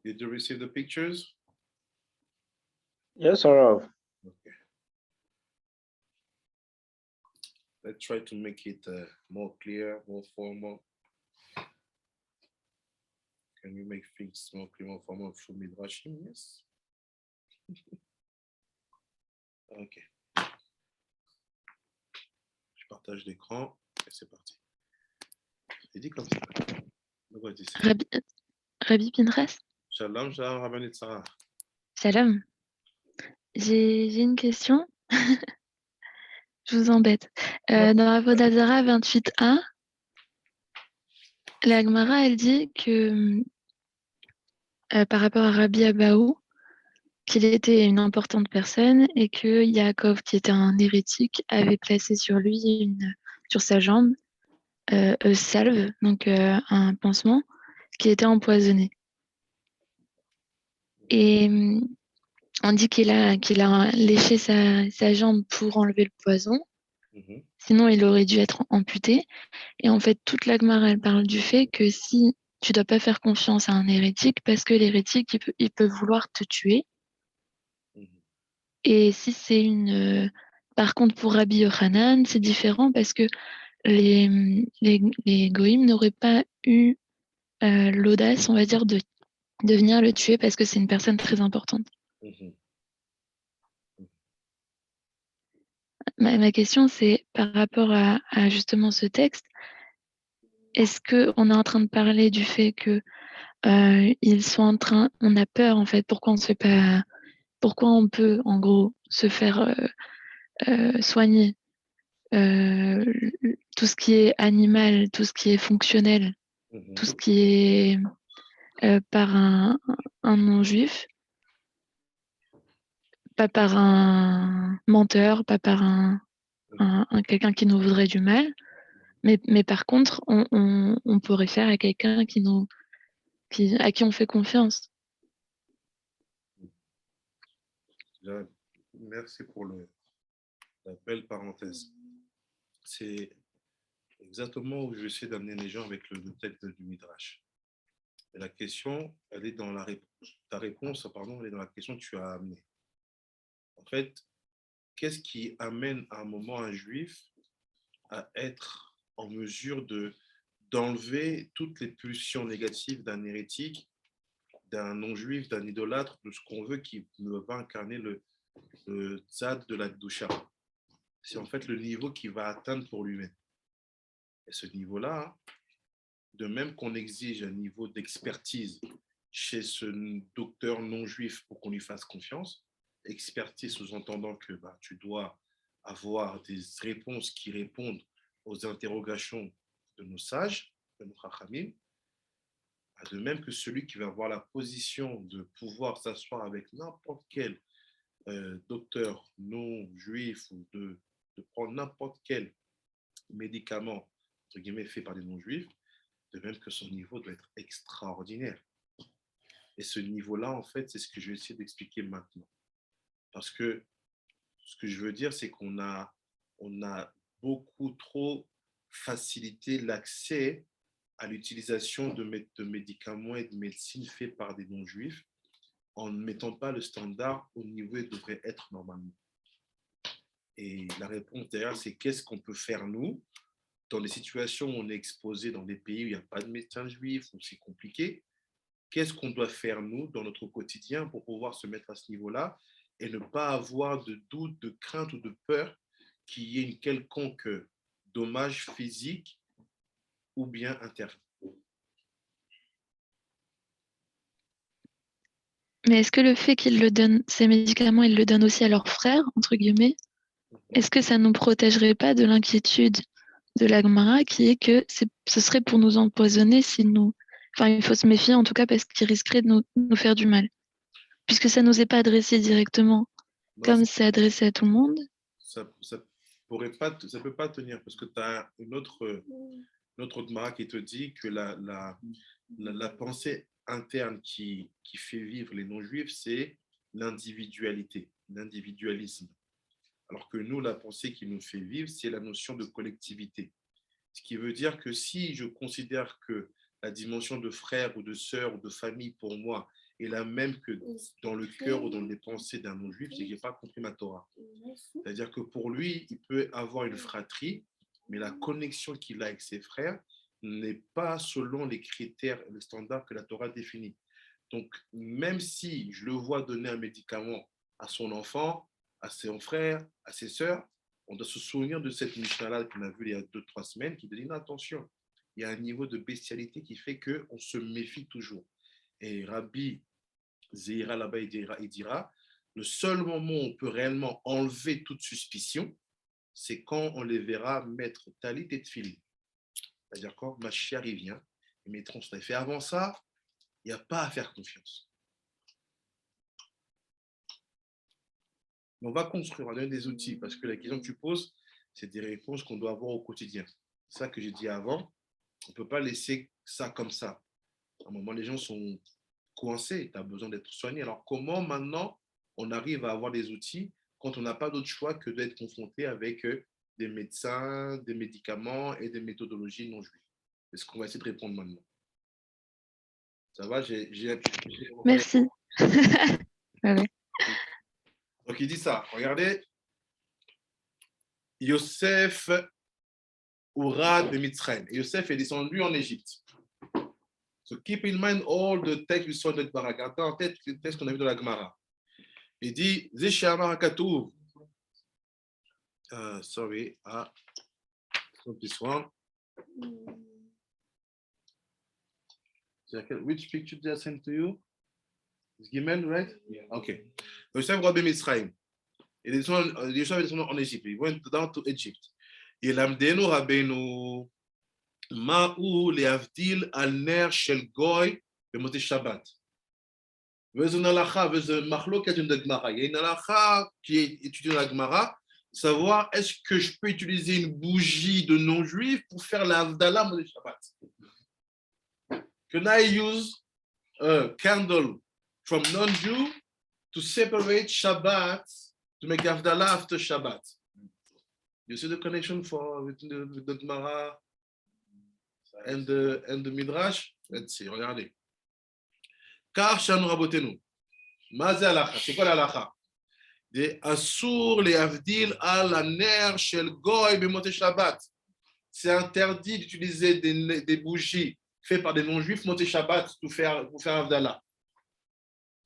S1: Did you receive the pictures?
S7: Yes, Rav.
S1: Okay. Let's try to make it more clear, more formal. Can we make things more clear, more formal through Midrashim? Yes. Ok. Je partage l'écran et c'est parti. C'est dit comme ça. Donc, on dit ça.
S8: Rabbi Pinchas,
S1: Shalom, shalom, Rabbanit Sarah.
S8: salam. J'ai une question. Je vous embête. Dans Avodah Zarah 28a, la Gemara, elle dit que par rapport à Rabbi Abahu, qu'il était une importante personne et que Yaakov, qui était un hérétique, avait placé sur lui, sur sa jambe, salve, donc un pansement, qui était empoisonné. Et on dit qu'il a léché sa jambe pour enlever le poison,
S1: Mhm.
S8: sinon il aurait dû être amputé. Et en fait, toute la Gemara, elle parle du fait que si tu dois pas faire confiance à un hérétique, parce que l'hérétique, il peut vouloir te tuer.
S1: Mhm.
S8: Et si c'est par contre, pour Rabbi Yochanan, c'est différent parce que les goïms n'auraient pas eu l'audace, on va dire, de venir le tuer parce que c'est une personne très importante.
S1: Mhm.
S8: Ma question, c'est par rapport à justement ce texte, est-ce qu'on est en train de parler du fait que ils sont en train, on a peur en fait, pourquoi on peut en gros se faire soigner tout ce qui est animal, tout ce qui est fonctionnel,
S1: Mhm.
S8: tout ce qui est par un non-juif, pas par un menteur, pas par un quelqu'un qui nous voudrait du mal, mais par contre, on pourrait faire à quelqu'un à qui on fait confiance.
S1: Déjà, merci pour la belle parenthèse. C'est exactement où je essaie d'amener les gens avec le texte du Midrash. Et la question, elle est dans la réponse. Ta réponse, pardon, elle est dans la question que tu as amenée. En fait, qu'est-ce qui amène à un moment un juif à être en mesure d'enlever toutes les pulsions négatives d'un hérétique, d'un non-juif, d'un idolâtre, de ce qu'on veut qui ne va incarner le tzad de la doucha. C'est en fait le niveau qu'il va atteindre pour lui-même. Et ce niveau-là, de même qu'on exige un niveau d'expertise chez ce docteur non-juif pour qu'on lui fasse confiance, expertise sous-entendant que tu dois avoir des réponses qui répondent aux interrogations de nos sages, de nos chachamim, de même que celui qui va avoir la position de pouvoir s'asseoir avec n'importe quel docteur non-juif ou de prendre n'importe quel médicament, entre guillemets, fait par des non-juifs, de même que son niveau doit être extraordinaire. Et ce niveau-là, en fait, c'est ce que je vais essayer d'expliquer maintenant. Parce que ce que je veux dire, c'est qu'on a beaucoup trop facilité l'accès à l'utilisation de médicaments et de médecine faits par des non-juifs en ne mettant pas le standard au niveau où il devrait être normalement. Et la réponse derrière, c'est qu'est-ce qu'on peut faire nous dans des situations où on est exposé dans des pays où il n'y a pas de médecins juifs, où c'est compliqué. Qu'est-ce qu'on doit faire nous dans notre quotidien pour pouvoir se mettre à ce niveau-là et ne pas avoir de doute, de crainte ou de peur qu'il y ait une quelconque dommage physique ou bien interne.
S8: Mais est-ce que le fait qu'ils le donnent, ces médicaments, ils le donnent aussi à leurs frères, entre guillemets, est-ce que ça ne nous protégerait pas de l'inquiétude de la Gemara qui est que ce serait pour nous empoisonner si nous... Enfin, il faut se méfier en tout cas parce qu'ils risqueraient de nous faire du mal. puisque ça nous est pas adressé directement,
S1: Non,
S8: comme c'est adressé à tout le monde.
S1: ça peut pas tenir parce que tu as une autre Gemara qui te dit que la pensée interne qui fait vivre les non-juifs, c'est l'individualité, l'individualisme. Alors que nous, la pensée qui nous fait vivre, c'est la notion de collectivité. Ce qui veut dire que si je considère que la dimension de frère ou de sœur ou de famille pour moi est la même que dans le cœur ou dans les pensées d'un non-juif, c'est que je n'ai pas compris ma Torah. C'est-à-dire que pour lui, il peut avoir une fratrie, mais la connexion qu'il a avec ses frères n'est pas selon les critères et les standards que la Torah définit. Donc, même si je le vois donner un médicament à son enfant, à son frère, à ses sœurs, on doit se souvenir de cette Mishnah-là qu'on a vue il y a 2-3 semaines qui dit non, attention, il y a un niveau de bestialité qui fait qu'on se méfie toujours. Et Rabbi Zeira là-bas, il dira, le seul moment où on peut réellement enlever toute suspicion, c'est quand on les verra mettre talit et tfil. C'est-à-dire quand Mashiach il vient, ils mettront ça. Et avant ça, il n'y a pas à faire confiance. On va construire, on va donner des outils, parce que la question que tu poses, c'est des réponses qu'on doit avoir au quotidien. C'est ça que j'ai dit avant. On ne peut pas laisser ça comme ça. À un moment, les gens sont coincés, tu as besoin d'être soigné. Alors, comment maintenant on arrive à avoir des outils quand on n'a pas d'autre choix que d'être confronté avec des médecins, des médicaments et des méthodologies non juives? C'est ce qu'on va essayer de répondre maintenant. Ça va,
S8: Merci. Ouais.
S1: Donc, il dit ça. Regardez. Yosef Urad de Mitzrayim. Yosef est descendu en Égypte. So keep in mind all the texts we saw in the Gemara. Gardez en tête les textes qu'on a vu dans la Gemara. Il dit, Zeshama Hakatuv. Sorry. Not this one. Which picture did I send to you? It's Gimel, right?
S2: Yeah.
S1: Okay. Yosef Urad de Mitzrayim. Yosef est descendu en Égypte. He went down to Egypt. ילמדנו רבנו מהו להבדיל על נר של גוי במוצאי שבת. וזו הלכה, וזו מחלוקת עם הגמרא. Il y a une halakha qui est étudiée dans la Gemara, savoir est-ce que je peux utiliser une bougie de non-juif pour faire la Havdalah Moshe Shabbat. Can I use a candle from non-Jew to separate Shabbat, to make Havdalah after Shabbat? You see the connection between the Gemara and the Midrash? Let's see, regardez. Car Shanu Rabotenu. Maze halacha. C'est quoi la halacha? De Asur le Avdil al aner shel goy b'mote Shabbat. C'est interdit d'utiliser des bougies faites par des non-juifs mote Shabbat pour faire Havdalah.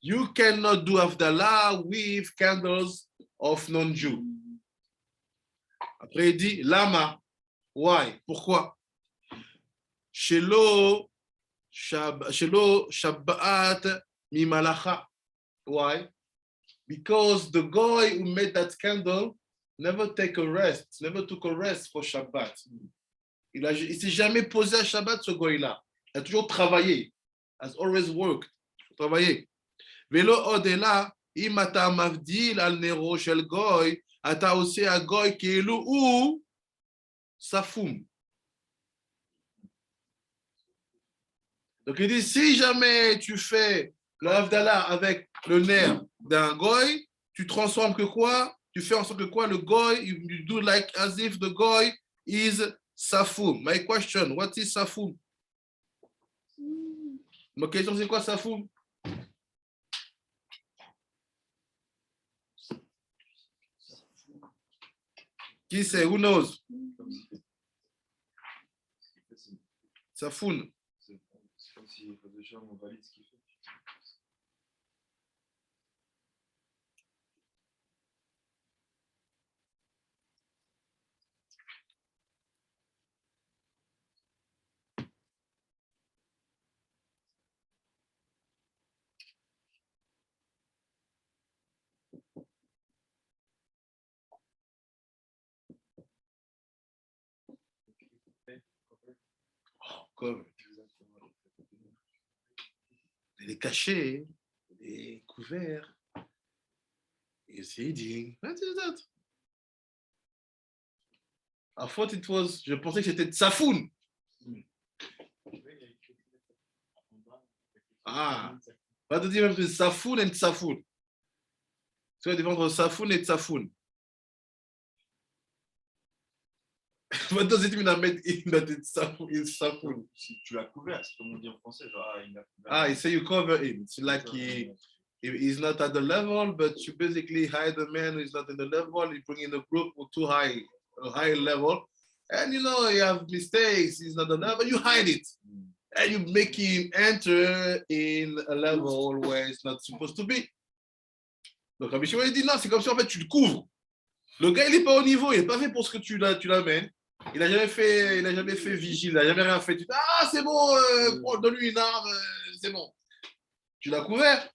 S1: You cannot do Havdalah with candles of non-Jew. Après, il dit, Lama. Why? Pourquoi? Shelo Shabbat Mimalacha. Why? Because the guy who made that candle never took a rest for Shabbat. Il ne s'est jamais posé à Shabbat, ce guy-là. Il a toujours travaillé. Has always worked. Travaillé. Velo odela, imata mavdil al nero shel goy. אתה עושה הגוי כאילו הוא ספום. Donc il dit, si jamais tu fais le Havdalah avec le nerf d'un goy, tu transformes que quoi? Tu fais en sorte que quoi? Le goy, you do like as if the goy is safum. My question, what is safum? Ma question, c'est quoi safum? Qui sait? Who knows? Safoun.
S3: C'est comme si déjà on valide ce qu'il fait.
S1: Comme. Elle est cachée. est couvert. Is eating. What is that? I thought it was, je pensais que c'était Tsafoun. Ah, pas de dire même que Safoun et Tsafoun. Tu vas défendre Safoun et Tsafoun. What does it mean that it's Safoun?
S3: Si tu l'as couvert, c'est comme on dit en français, genre, il a couvert.
S1: Ah, you say you cover him. It's like he's not at the level, but you basically hide the man who is not in the level. You bring in the group with too high, a high level. And you know, you have mistakes, he's not the level, you hide it. And you make him enter in a level where it's not supposed to be. Donc Rabbi Shimon il dit non, c'est comme si en fait tu le couvres. Le gars il n'est pas au niveau, il n'est pas fait pour ce que tu l'amènes. Il n'a jamais fait vigile, il n'a jamais rien fait. Tu dis ah c'est bon, donne-lui une arme, c'est bon. Tu l'as couvert.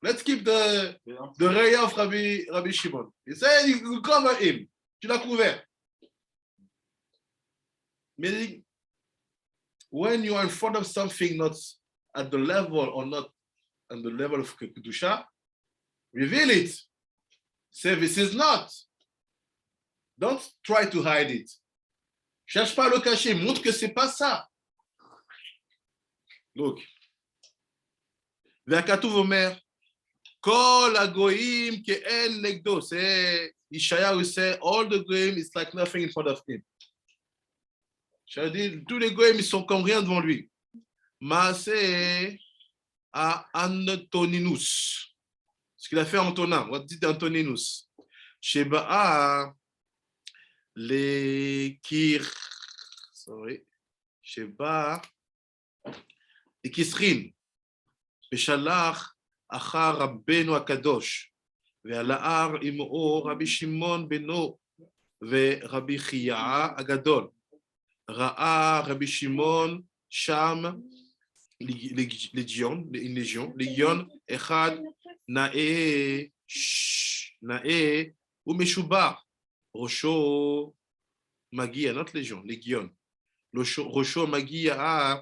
S1: Let's keep the ray of Rabbi Shimon. He said you cover him. Tu l'as couvert. Meaning, when you are in front of something not at the level or not at the level of Kedusha, reveal it. Say this is not. Don't try to hide it. Cherche pas à le cacher, montre que c'est pas ça. Look. והכתוב אומר, כל הגויים כאין נגדו. C'est Ishayahu say, all the goyim is like nothing in front of him. Je dis, tous les goyim, ils sont comme rien devant lui. Maaseh à Antoninus. Ce qu'il a fait Antonin. What did Antoninus? Sheba les Sheba les Kisrin. ושלח אחר רבנו הקדוש, ועל ההר עמו רבי שמעון בנו ורבי חייא הגדול. ראה רבי שמעון שם לגיון אחד נאה ומשובח, ראשו מגיע, not légion, légion, ראשו מגיע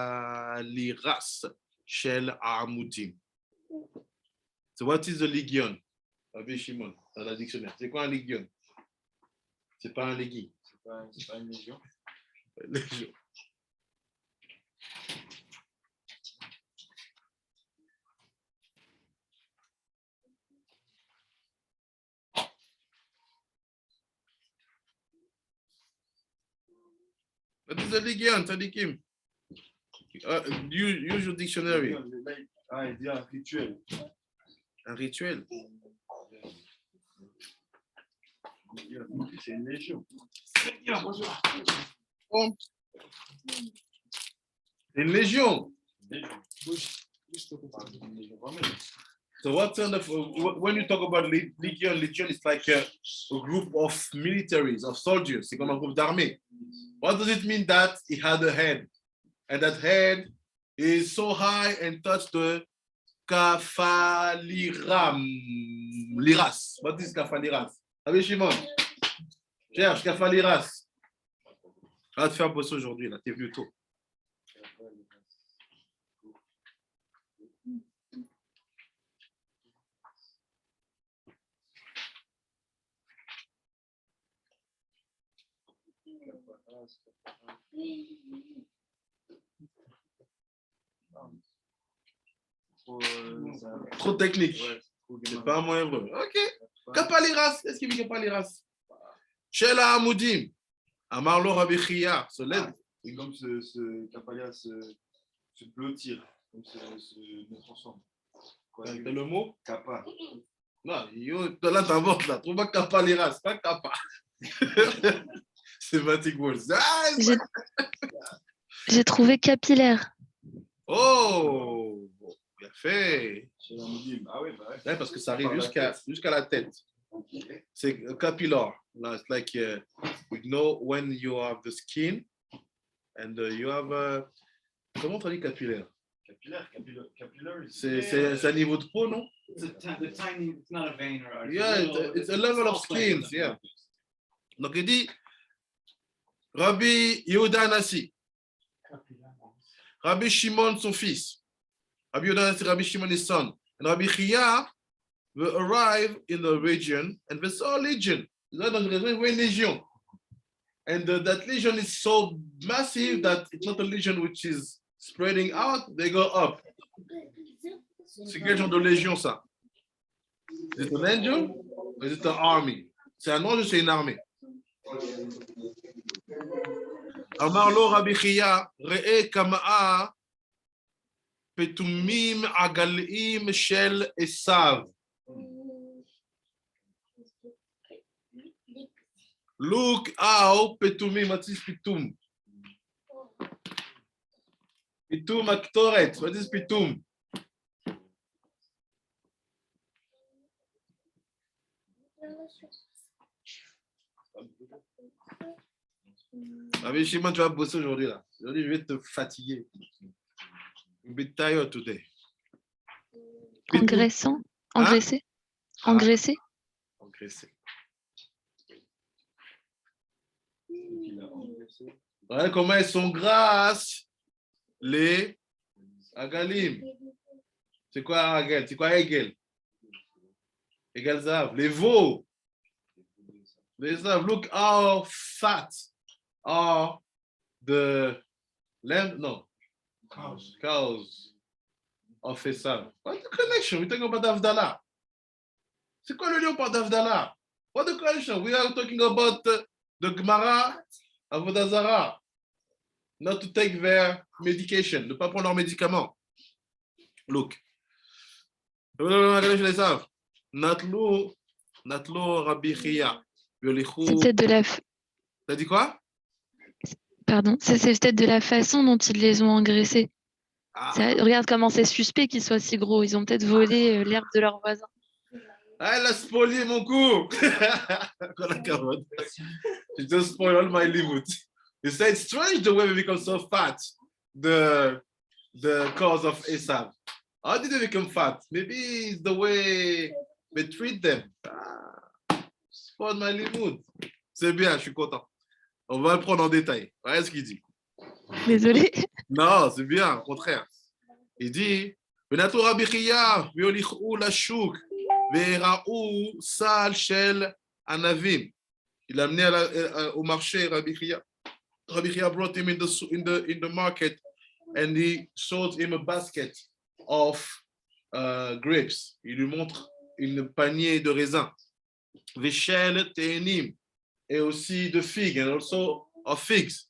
S1: לקפלירס של העמודים. So what is the légion? Rabbi Shimon, dans la dictionnaire. C'est quoi un légion? C'est pas un légui.
S3: C'est pas une légion.
S1: Légion. What is the légion, Tadikim? Use your dictionary.
S3: Ah, il dit un rituel.
S1: Un rituel.
S3: C'est une légion.
S1: Une légion. So what kind of, when you talk about legion is like a group of militaries, of soldiers. C'est comme un groupe d'armée. What does it mean that he had a head? And that head is so high and touched the Liras. What is Kafaliras? Rabbi Shimon, cherche Kafaliras. On va te faire bosser aujourd'hui, là, t'es venu tôt. Trop technique. C'est pas un mot hébreu. Ok. Kapaliras. Est-ce qu'il dit Kapaliras? Shela Amoudim. Amarlo Rabbi Chia. Se lève.
S3: C'est comme ce Kapalia se blottir, comme se mettre ensemble.
S1: C'est le mot?
S3: Kappa.
S1: Non, là t'inventes là. Trouve pas Kapaliras, pas Kappa. C'est Matic Walls.
S8: J'ai trouvé capillaire.
S1: Oh, bien fait.
S3: Ah oui, bah ouais.
S1: Ouais, parce que ça arrive jusqu'à la tête. C'est capillar. Now it's like you know when you have the skin and you have comment on dit capillaire?
S3: Capillary.
S1: C'est un niveau de peau, non?
S4: The tiny, it's not a vein or artery.
S1: Yeah, it's a level of skins, yeah. Donc il dit Rabbi Yehuda Anassi. Rabbi Shimon, son fils. Rabbi Yodan, c'est Rabbi Shimon, his son. And Rabbi Chia will arrive in the region, and they saw a legion. Là, dans une légion. And that legion is so massive that it's not a legion which is spreading out, they go up. C'est quel genre de légion, ça? Is it an angel or is it an army? C'est un ange ou c'est une armée? Amar lo Rabbi Chia, re'e kama'a petumim agal'im shel Esav. Look how petumim, what is pitum? Pitum aktoret, what is pitum? Rabbi Shimon, tu vas bosser aujourd'hui là. Aujourd'hui, je vais te fatiguer. You'll be tired today.
S8: Engraissant. Engraissé.
S1: Ah.
S8: Engraissé.
S1: Engraissé. Voilà comment elles sont grasses, les agalim. C'est quoi Agel? C'est quoi Egel? Egel Zav. Les veaux. Les Zav. Look how fat are the lamb, no, cows of Esav. What's the connection? We're talking about Avdallah. C'est quoi le lien par d'Avdallah? What's the connection? We are talking about the Gemara, Avodah Zarah. Not to take their medication, ne pas prendre leurs médicaments. Look. Natlo Rabbi Chia.
S8: C'est peut-être de la...
S1: T'as dit quoi?
S8: Pardon, c'est peut-être de la façon dont ils les ont engraissés.
S1: Ah.
S8: Regarde comment c'est suspect qu'ils soient si gros. Ils ont peut-être volé l'herbe de leurs voisins.
S1: Ah, elle a spolié mon cours. She just spoiled all my limit. You say it's strange the way we become so fat, the cause of Esav. How did they become fat? Maybe it's the way we treat them. Spoiled my limit. C'est bien, je suis content. On va le prendre en détail. Voilà ce qu'il dit.
S8: Désolé.
S1: Non, c'est bien, au contraire. Il dit, Benato Rabbi Chia, Violichou Lashuk, Vera'ou Sal Shel Anavim. Il a amené au marché Rabbi Chia. Rabbi Chia brought him in the market and he sold him a basket of grapes. Il lui montre une panier de raisins. Veshel Te'enim. Et aussi de figues, and also of figs.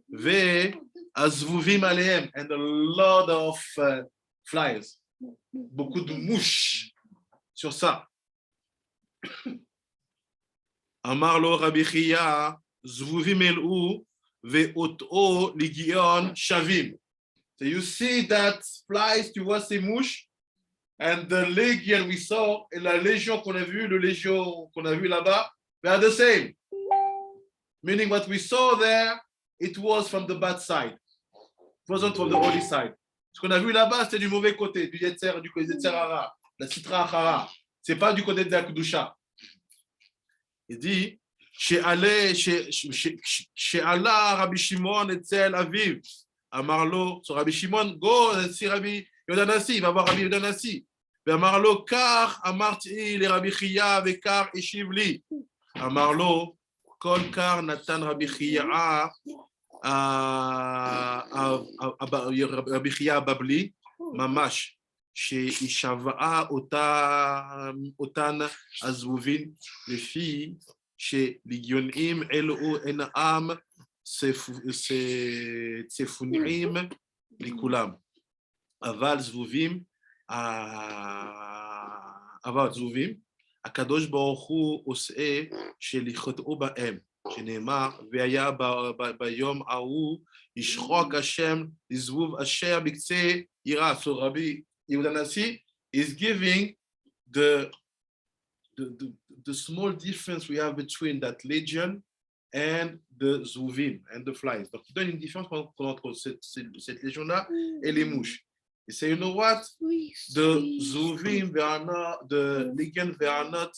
S1: Ve azvuvim alehem, and a lot of flies. Beaucoup de mouches sur ça. Amar lo Rabbi Chia, zvuvim el'u, ve ot'o ligion shavim. So you see that flies, tu vois ces mouches, and the legion we saw, et la légion qu'on a vue, le légion qu'on a vu là-bas, they are the same. Meaning what we saw there, it was from the bad side. It wasn't from the holy side. Ce qu'on a vu là-bas, c'était du mauvais côté, du Yetzer, du Yetzer Hara, la Sitra Hara. C'est pas du côté de la Kedusha. Il dit, chez Allah, Rabbi Shimon etzel Aviv, Amarlo, sur Rabbi Shimon, go, si Rabbi Yodanassi, il va voir Rabbi Yodanassi. Amarlo, car Amarti, les Rabbi Chia, et car Eshivli. Amarlo, Kol kar Natan Rabbi Chia Rabbi Chia Babli, Mamash, chez Ishava'a Otan Azvuvin, les filles, chez Ligionim, Elo Enam, Sefunim, Likulam, Aval Zvuvim, Aval Zvuvim, הקדוש ברוך הוא עושה שליחותו בהם, שנאמר, והיה ביום ההוא ישחוק השם לזבוב אשר בקצה עירה. So Rabbi Yehuda Nasi is giving the small difference we have between that legion and the zuvim and the flies. Donc il donne une différence entre cette légion-là et les mouches. He said, you know what? The Zuvim, the Legion, they are not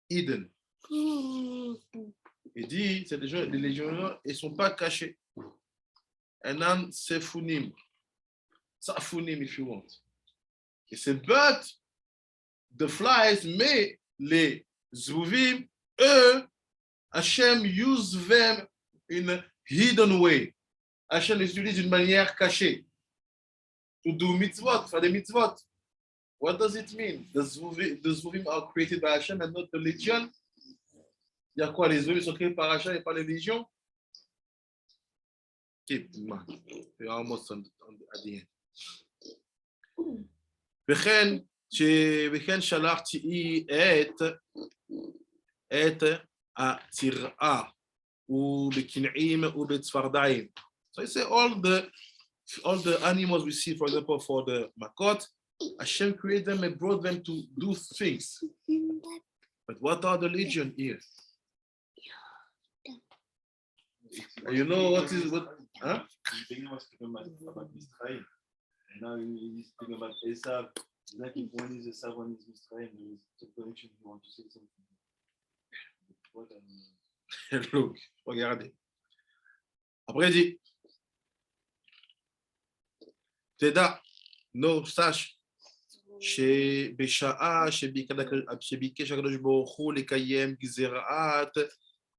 S1: hidden. Il dit, les légions, ils ne sont pas cachés. Enan Sefunim. Safunim if you want. He said, but the flies, mais les Zvuvim, eux, Hashem use them in a hidden way. Hashem les utilise d'une manière cachée. To do mitzvot, faire des mitzvot. What does it mean? The Zvuvim are created by Hashem and not the legion. Il y a quoi? Les Zvuvim sont créés par Hashem et pas les légions? Keep in mind. We're almost at the end. וכן שלחתי את התרעה ובקנעים ובצפרדעים. So I say all the animals we see, for example, for the makot, Hashem created them and brought them to do things. But what are the legion here? You know what is what? Huh?
S3: Now he's speaking about Esav. Like if one is Esav, one is Mitzrayim, there is a connection. You want to say something?
S1: Look, regardez. Après, il dit, Teda, no, sache, שבשעה שביקש הקדוש ברוך הוא לקיים גזירת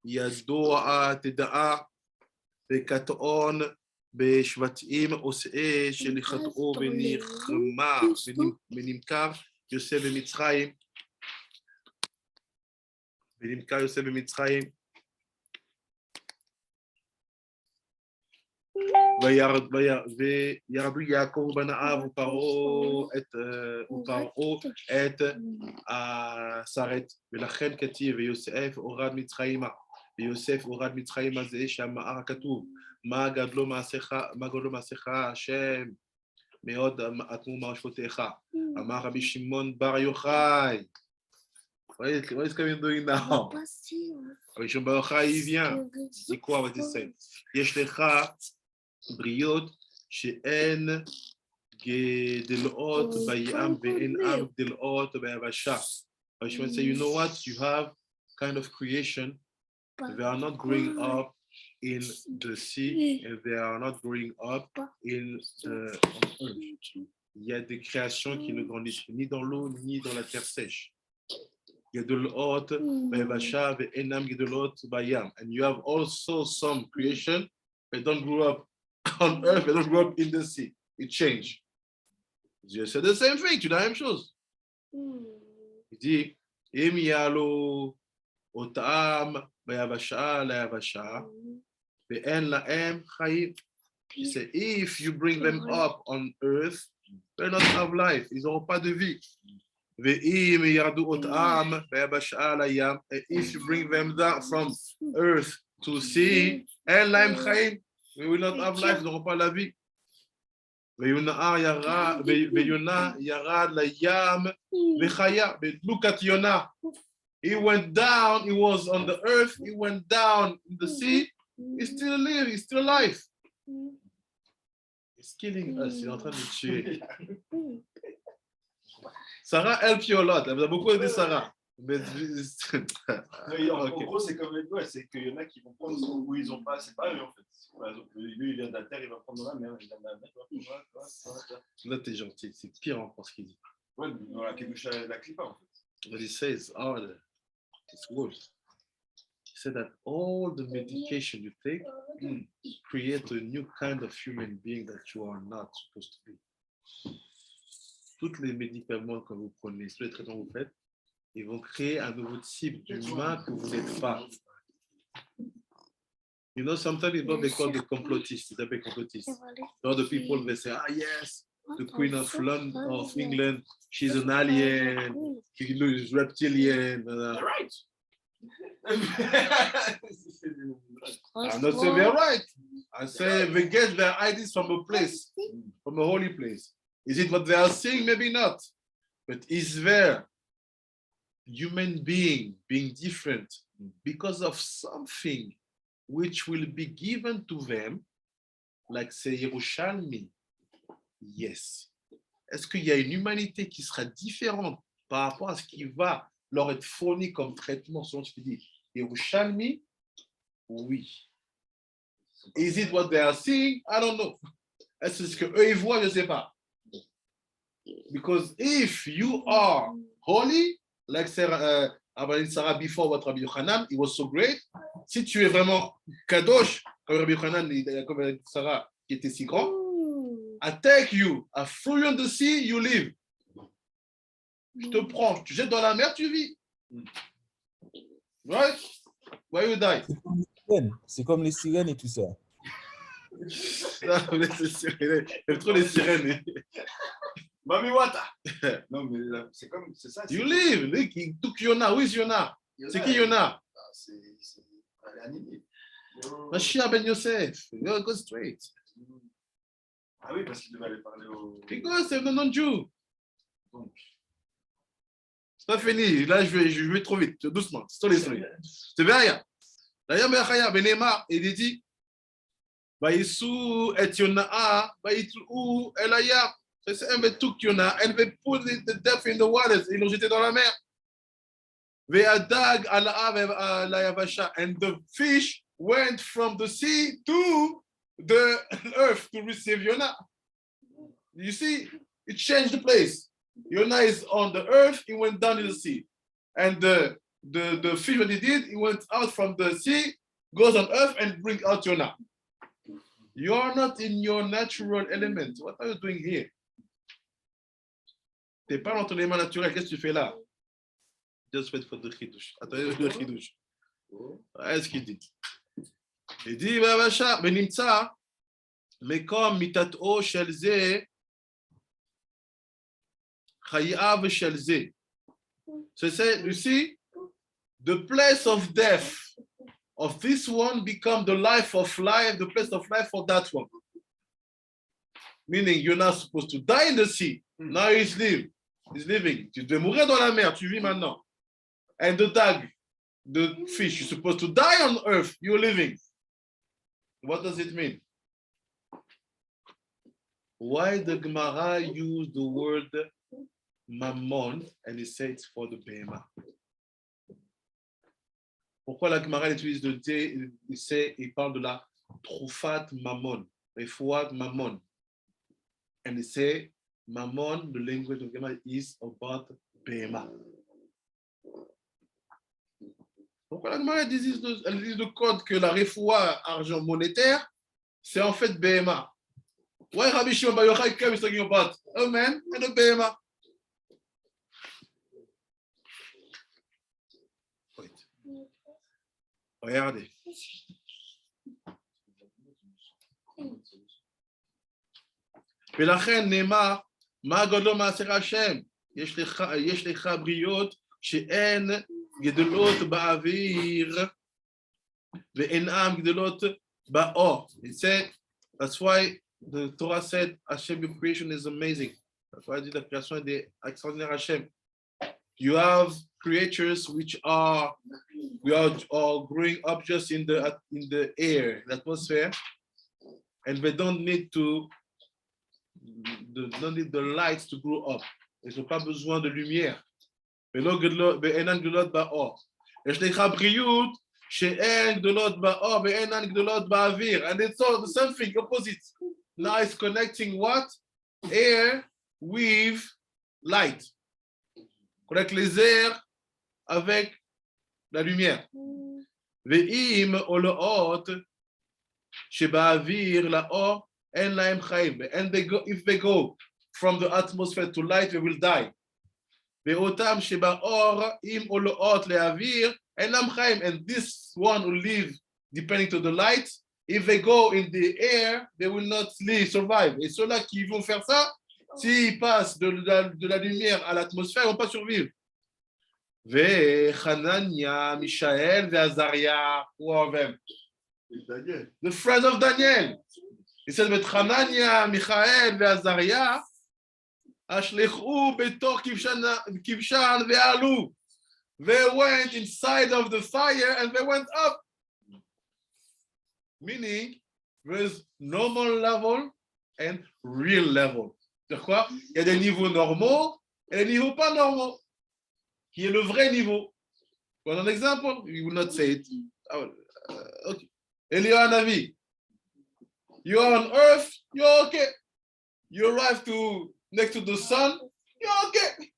S1: ידוע תדעה וקטעון בשבטים עושי שליחתו ונמכר יוסף במצרים וירדו יעקב בניו ופרעה את השרת ולכן כתיב ויוסף הורד מצרימה ויוסף הורד מצרימה זה שהמאמר הכתוב מה גדלו מעשיך השם מאוד אטמו מעשותיך אמר רבי שמעון בר יוחאי. What is coming doing now? רבי שמעון בר יוחאי il vient. C'est quoi va dire? יש לך בריות שאין גדלות בים ואין עם גדלות ביבשה. רבי שמעון say, you know what? You have kind of creation. They are not growing up in the sea and they are not growing up in the earth. Il y a des créations qui ne grandissent ni dans l'eau ni dans la terre sèche. גדלות ביבשה ואין עם גדלות בים. And you have also some creation that don't grow up on earth, they don't grow up in the sea. It changed. Dieu said the same thing, tu dis la même chose. Il dit, אם יעלו אותם ביבשה ליבשה, ואין להם חיים. He said, if you bring them up on earth, they not have life. Ils n'auront pas de vie. ואם ירדו אותם ביבשה לים, if you bring them down from earth to sea, אין להם חיים. We will not have life, ils n'auront pas la vie. ויונה ירד לים וחיה. Look at Yonah. He went down, he was on the earth, he went down in the sea, he's still alive, he's still alive. He's killing us, il est en train de nous tuer. Sarah help you a lot, elle vous a beaucoup aidé Sarah. Mais...
S3: En gros, c'est comme les doigts, c'est qu'il y en a qui vont prendre où ils n'ont pas, c'est pas eux en fait. Par exemple, lui il vient de la terre, il va prendre la mer, il vient de la mer, il va prendre la...
S1: Là, t'es gentil, c'est pire encore ce qu'il dit.
S3: Ouais, dans la Kedusha, la clipa en fait.
S1: What he says, it's worse. He said that all the medication you take create a new kind of human being that you are not supposed to be. Tous les médicaments que vous prenez, tous les traitements que vous faites, ils vont créer un nouveau type d'humain que vous n'êtes pas. You know, sometimes people they call the complotists, they complotists. Other people they say, yes, the Queen of London, of England, she's an alien, she's reptilian.
S3: Right.
S1: I'm not saying they're right. I say they get their ideas from a place, from a holy place. Is it what they are saying? Maybe not. But is there human being being different because of something which will be given to them, like say Yerushalmi? Yes. Est-ce qu'il y a une humanité qui sera différente par rapport à ce qui va leur être fourni comme traitement selon ce qu'il dit Yerushalmi? Oui. Is it what they are seeing? I don't know. Est-ce que eux ils voient? Je ne sais pas. Because if you are holy, like Sarah before what Rabbi Yochanan, it was so great. Si tu es vraiment kadosh, comme Rabbi Yochanan, comme Sarah, qui était si grand, I take you, I throw you on the sea, you live. Je te prends, tu jettes dans la mer, tu vis. Right? Why you die?
S5: C'est comme les sirènes et tout ça.
S1: J'aime trop les sirènes.
S3: Mami Wata. Non, mais c'est ça.
S1: You live. He took Yona. Who is Yona? C'est qui Yona?
S3: C'est animé.
S1: Mashiach ben Yosef. Go straight.
S3: Ah oui, parce qu'il devait aller parler au.
S1: Because c'est non-Jew.
S3: Donc.
S1: C'est pas fini. Là, je vais trop vite. Doucement. C'est bien rien. D'ailleurs, Benema, il dit Baïsou et Yona, Baïtou Elaya. C'est un took Yona, and they put the death in the waters. Ils l'ont jeté dans la mer. Ve'adag ala la yavasha, and the fish went from the sea to the earth to receive Yona. You see, it changed the place. Yona is on the earth, he went down in the sea. And the fish, what he did, he went out from the sea, goes on earth and brings out Yona. You are not in your natural element. What are you doing here? Tu n'es pas dans ton élément naturel. Qu'est-ce que tu fais là? Just wait for the chidouche. Attendez le chidouche. Qu'est-ce qu'il dit? Il dit, mais comme mitat'o shel ze, chayav shel ze. C'est, you see, the place of death of this one become the life of life, the place of life for that one. Meaning, you're not supposed to die in the sea. Now he's living. He's living. Tu devais mourir dans la mer. Tu vis maintenant. And the dog, the fish, you're supposed to die on earth. You're living. What does it mean? Why the Gemara use the word mammon and it says for the behema? Pourquoi la Gemara utilise le D, il parle de la trufat mammon, refuat mammon. And it say mammon, the language of Gemara is about behema. Pourquoi la Gemara utilise le code que la refoua argent monétaire, c'est en fait behema. Why Rabbi Shimon Bar Yochai is talking about a man and a behema? Regardez. ולכן נאמר, מה גודלו מעשר השם? יש לך בריות שאין גדולות באוויר ואינן גדולות באור. It said, that's why the Torah said, Hashem, your creation is amazing. That's why I did la création des extraordinaires Hashem. You have creatures which are growing up just in the air, the atmosphere, and they don't need the lights to grow up. Ils n'ont pas besoin de lumière. ואינן גדולות באור. יש לך בריאות שאין גדולות באור ואינן גדולות באוויר. And it's all the same thing, opposite. Now it's connecting what? Air with light. Connecte les airs avec la lumière. ואם עולות שבאוויר לאור אין להם חיים. And if they go from the atmosphere to light, they will die. ואותם שבאור אם עולות לאוויר אין להם חיים. And this one will live depending to the light. If they go in the air, they will not survive. Et ceux-là qui vont faire ça, s'ils passent de la lumière à l'atmosphère, ils ne vont pas survivre. Hanania, Mishaël, Azaria, who are them? The friends of Daniel. He said, but Hanania, Michael, Azaria, Ashlechu betor kivshan ve'alu. They went inside of the fire and they went up. Meaning, there's normal level and real level. C'est quoi? Il y a des niveaux normaux et des niveaux pas normaux, qui est le vrai niveau. For an example, you will not say it. Okay. Eliyahu Navi, you are on earth, you're okay. You arrive to next to the sun, you're okay.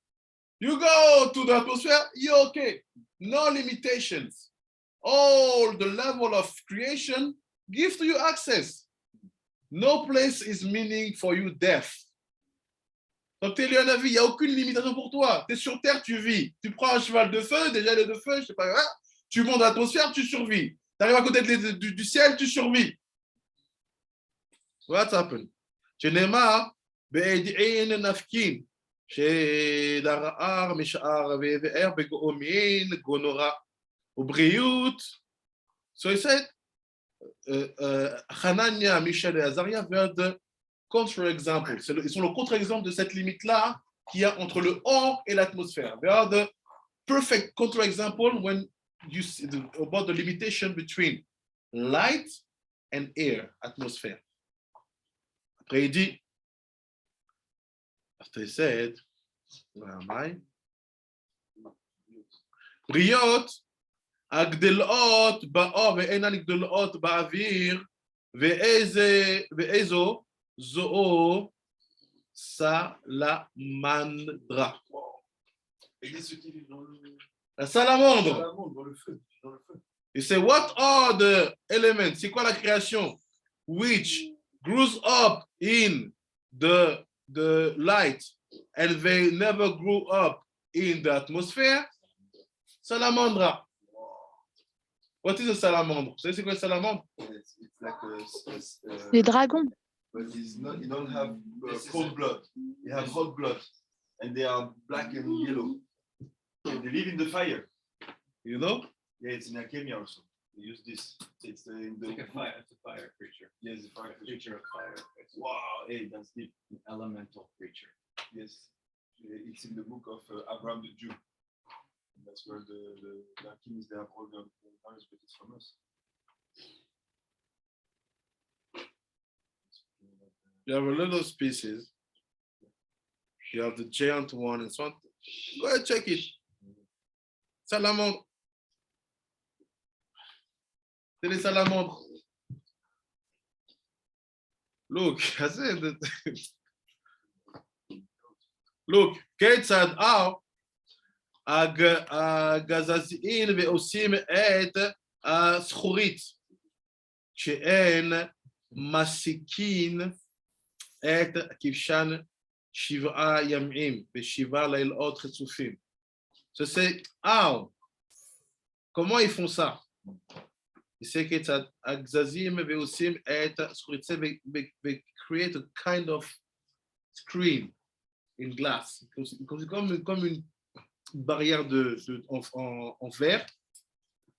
S1: You go to the atmosphere, you're okay. No limitations. All the level of creation gives to you access. No place is meaning for you death. Donc, tu es lié à la vie, il n'y a aucune limitation pour toi. Tu es sur Terre, tu vis. Tu prends un cheval de feu, déjà les de feu, je sais pas, tu montes dans l'atmosphère, tu survis. Tu arrives à côté du ciel, tu survis. What's happened? שנאמר, בעין נפקין, שדרער משאר ובאר בגאומין גונורה ובריאות. So he said, Hanania, Michel et Azaria were the contre-example. Ils sont le contre-exemple de cette limite-là qu'il y a entre le hors et l'atmosphère. They are the perfect contre-example when you see about the limitation between light and air, atmosphere. Après, il dit, after he said, where am I? בריאות הגדלות באור ואינן גדלות באוויר, ואיזו זו salamandra.
S3: Et qu'est-ce qui vit dans le
S1: La salamandre.
S3: salamandre, dans le feu, dans le feu.
S1: Il say, what are the elements? C'est quoi la création? Which grows up in the light and they never grew up in the atmosphere? Salamandra. What is a salamandre? Vous savez c'est quoi une salamandre?
S3: It's like
S8: Les dragons.
S3: but it's not, you don't have cold blood. You have hot blood, and they are black and yellow. And they live in the fire.
S1: You know?
S3: Yeah, it's in alchemy also. They use this. It's in the
S4: It's like a fire, it's a fire creature.
S3: yes, the fire.
S4: Creature of fire. It's
S3: Wow, hey, that's deep.
S4: an elemental creature.
S3: Yes, it's in the book of Abraham the Jew. That's where the alchemists they have all the knowledge, but it's from us.
S1: You have a little species. You have the giant one and so on. Go ahead, check it. Salamandre. C'est les salamandres. Look, I said that. Look, כיצד הגזזים ועושים את הזכורית, שאין מסיקין את כבשן 7 ימים ו7 לילות חצופים. C'est comment ils font ça? C'est que הגזזים ועושים את הזכורית, they create a kind of screen in glass, comme une barrière en verre.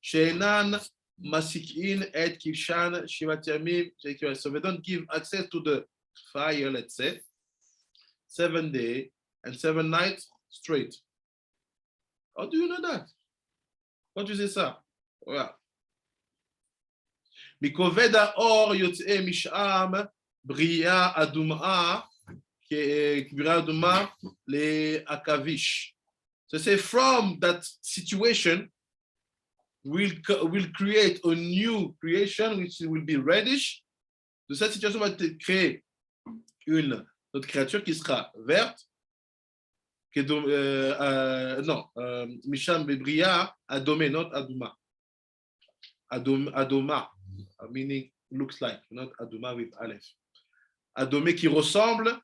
S1: שאינן מסיקים את כבשן 7 ימים, so they don't give access to the fire, let's say, 7 days and 7 nights straight. How do you know that? Quand tu sais ça? Voilà. מכובד האור יוצאי משעם, בריאה אדומה, בריאה אדומה לעכביש. So say from that situation, we'll create a new creation which will be reddish. De cette situation va être créée une autre créature qui sera verte. Misham Bebria, Adome, not Aduma. Adoma, meaning looks like, not Aduma with Aleph. Adome qui ressemble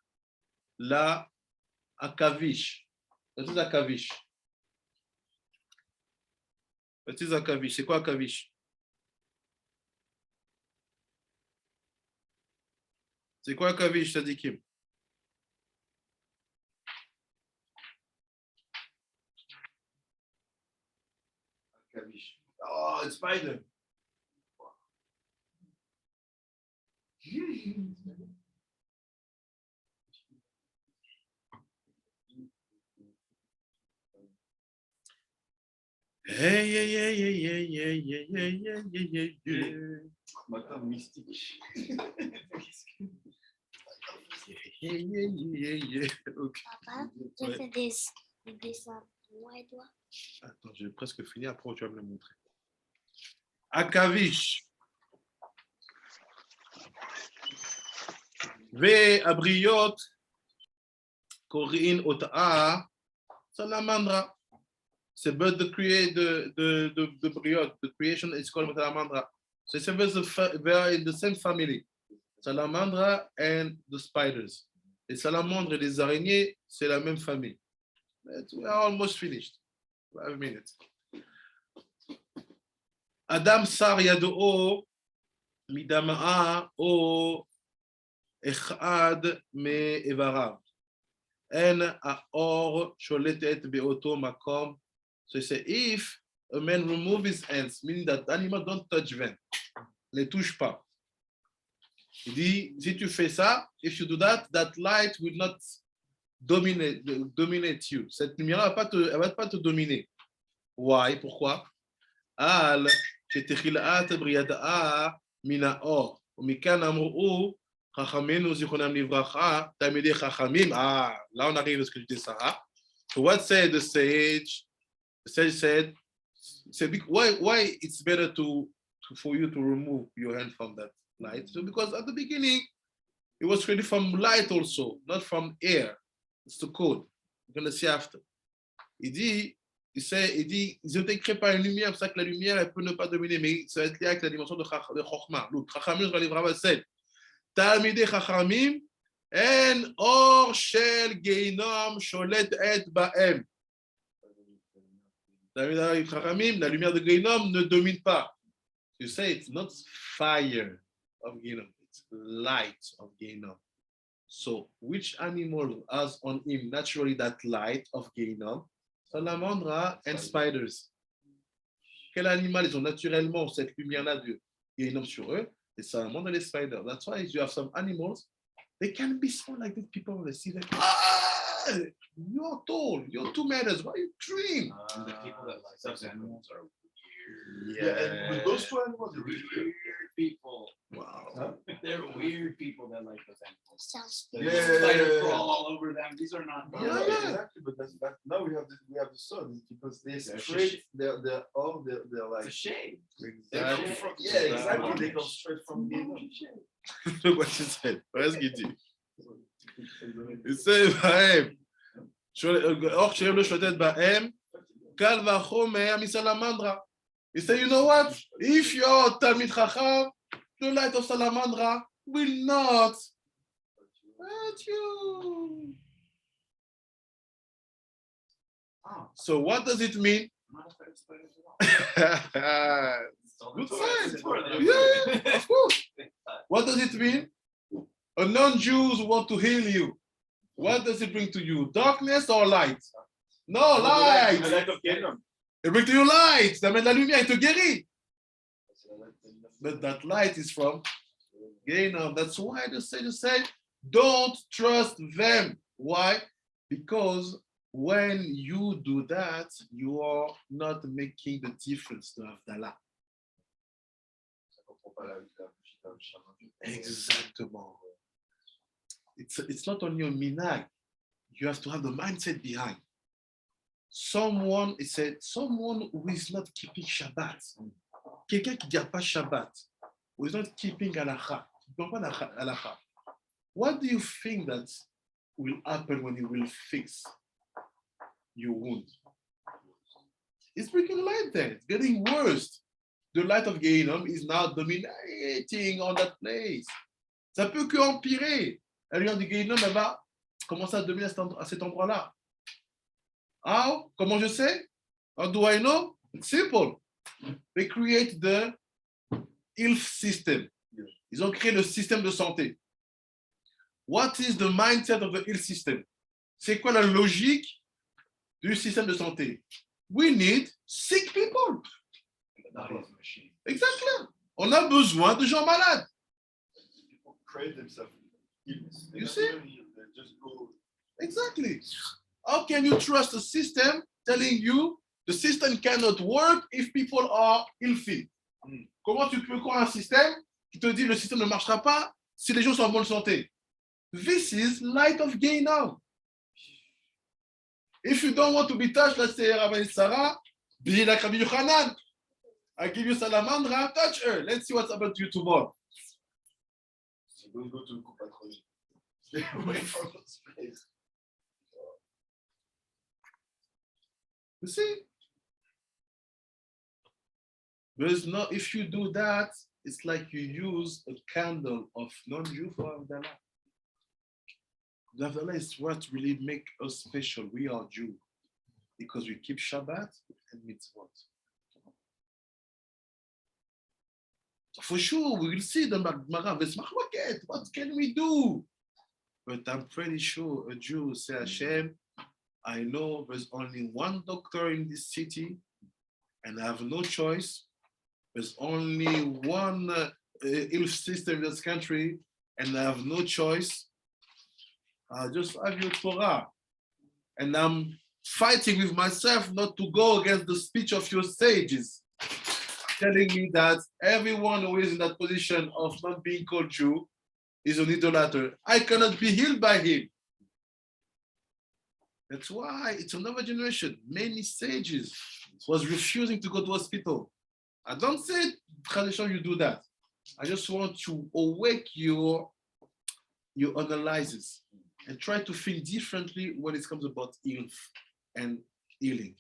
S1: la Akavish. What is Akavish? What is Akavish? C'est quoi Akavish? C'est quoi Akavish, Sadikim?
S3: Akavish. Oh, it's spider.
S1: Hey, yeah, yeah, yeah, yeah, yeah, yeah, yeah, yeah, yeah, yeah.
S3: Matin mystique.
S1: Yeah, yeah, yeah, yeah. Okay.
S7: Papa, tu
S1: Ouais.
S7: fais des dessins moi et toi.
S1: Attends, j'ai presque fini, après tu vas me le montrer. Akavish. והבריות Korin Ota'a, Salamandra. C'est bird the the creation is called Salamandra. So it's very in the same family. Salamandra and the spiders. Les salamandres et les araignées, c'est la même famille. But we are almost finished. 5 minutes. Adam sar yadoo midama'a o echad me evarav. En aor sholetet beoto makom. So he said, if a man remove his hands, meaning that animals don't touch them, les touche pas. Il dit, si tu fais ça, if you do that, that light will not dominate you. Cette lumière ne va pas te dominer. Why? Pourquoi? Al שתחילת בריאתה מן האור, ומכאן אמרו חכמינו זיכרונם לברכה, תלמידי חכמים. Là on arrive à ce que je dis ça. So what said the sage? The sage said why it's better for you to remove your hand from that light? So because at the beginning it was created from light also, not from air. It's the code. We're going to see after. Il dit, ils ont été créés par une lumière, c'est ça que la lumière, elle peut ne pas dominer, mais ça va être lié avec la dimension de Chokhmah. L'autre, Chachamim, je vais aller vraiment à celle. Talmidei Chachamim, en or shel geinom sholet et ba'em. Talmidei Chachamim, la lumière de Geinom ne domine pas. You say it's not fire of Geinom, it's light of Geinom. So, which animal has on him naturally that light of Geinom? Salamandra and spiders. Quel animal ils ont naturellement cette lumière-là de Geinom sur eux? Les salamandres et les spiders. That's why you have some animals, they can be small like these people. They see them. You're tall. You're 2 meters. Why are you dream?
S4: The people that like those animals are weird.
S6: Yeah, and with those 2 animals, they're really
S4: Weird people.
S1: Wow.
S4: They're weird people that like those animals.
S7: Sounds
S6: Yeah.
S4: Spider crawl all over them. These are not.
S6: Yeah, exactly. But now we have the sun because they
S4: They're
S6: straight. They're
S4: It's
S6: like
S4: a shade.
S1: Exactly.
S6: yeah, exactly. They go straight from the
S1: Look what she said. Qu'est-ce qu'il dit? Il sait, Bahem. Or, chez le chotet Bahem, Kal vachomer misalamandra. He said, you know what? If you're Talmid Chacham, the light of Salamandra will not hurt you. So what does it mean? Good sign. Yeah, of course. What does it mean? A non-Jew want to heal you. What does it bring to you? Darkness or light? No, light.
S3: The light of Geinom.
S1: It brings to you light. Ça met la lumière, il te guérit. But that light is from Geinom. That's why the sage said, don't trust them. Why? Because when you do that, you are not making the difference to Havdalah. Exactement. It's not only a minhag. You have to have the mindset behind. Someone who is not keeping Shabbat. Quelqu'un qui ne garde pas Shabbat. Who is not keeping halakha. What do you think that will happen when he will fix your wound? It's breaking light there. It's getting worse. The light of Geinom is now dominating on that place. Ça peut que empirer. La lumière de Geinom, elle va commencer à dominer à cet endroit-là. How? Comment je sais? How do I know? It's simple. They create the health system. Ils ont créé le système de santé. What is the mindset of the health system? C'est quoi la logique du système de santé? We need sick people. Exactly. On a besoin de gens malades.
S3: People create themselves.
S1: You see?
S3: They just go.
S1: Exactly. How can you trust a system telling you the system cannot work if people are healthy? Comment tu peux croire un système qui te dit le système ne marchera pas si les gens sont en bonne santé? This is light of Geinom. If you don't want to be touched, let's say Rabbi Sarah, be like Rabbi Yochanan. I give you salamandra, touch her. Let's see what's happened to you tomorrow.
S3: So don't go to the Coupe Stay away from those places.
S1: You see? There's no, if you do that, it's like you use a candle of non-Jew for Havdalah. The Havdalah is what really make us special. We are Jew because we keep Shabbat and mitzvot. For sure, we will see the Gemara. What can we do? But I'm pretty sure a Jew will say, Hashem, I know there's only one doctor in this city and I have no choice. There's only one health system in this country and I have no choice. I'll just have your Torah. And I'm fighting with myself not to go against the speech of your sages, telling me that everyone who is in that position of not being called Jew is an idolater. I cannot be healed by him. That's why it's another generation. Many sages was refusing to go to hospital. I don't say tradition you do that. I just want to awake your analysis and try to think differently when it comes about health and healing.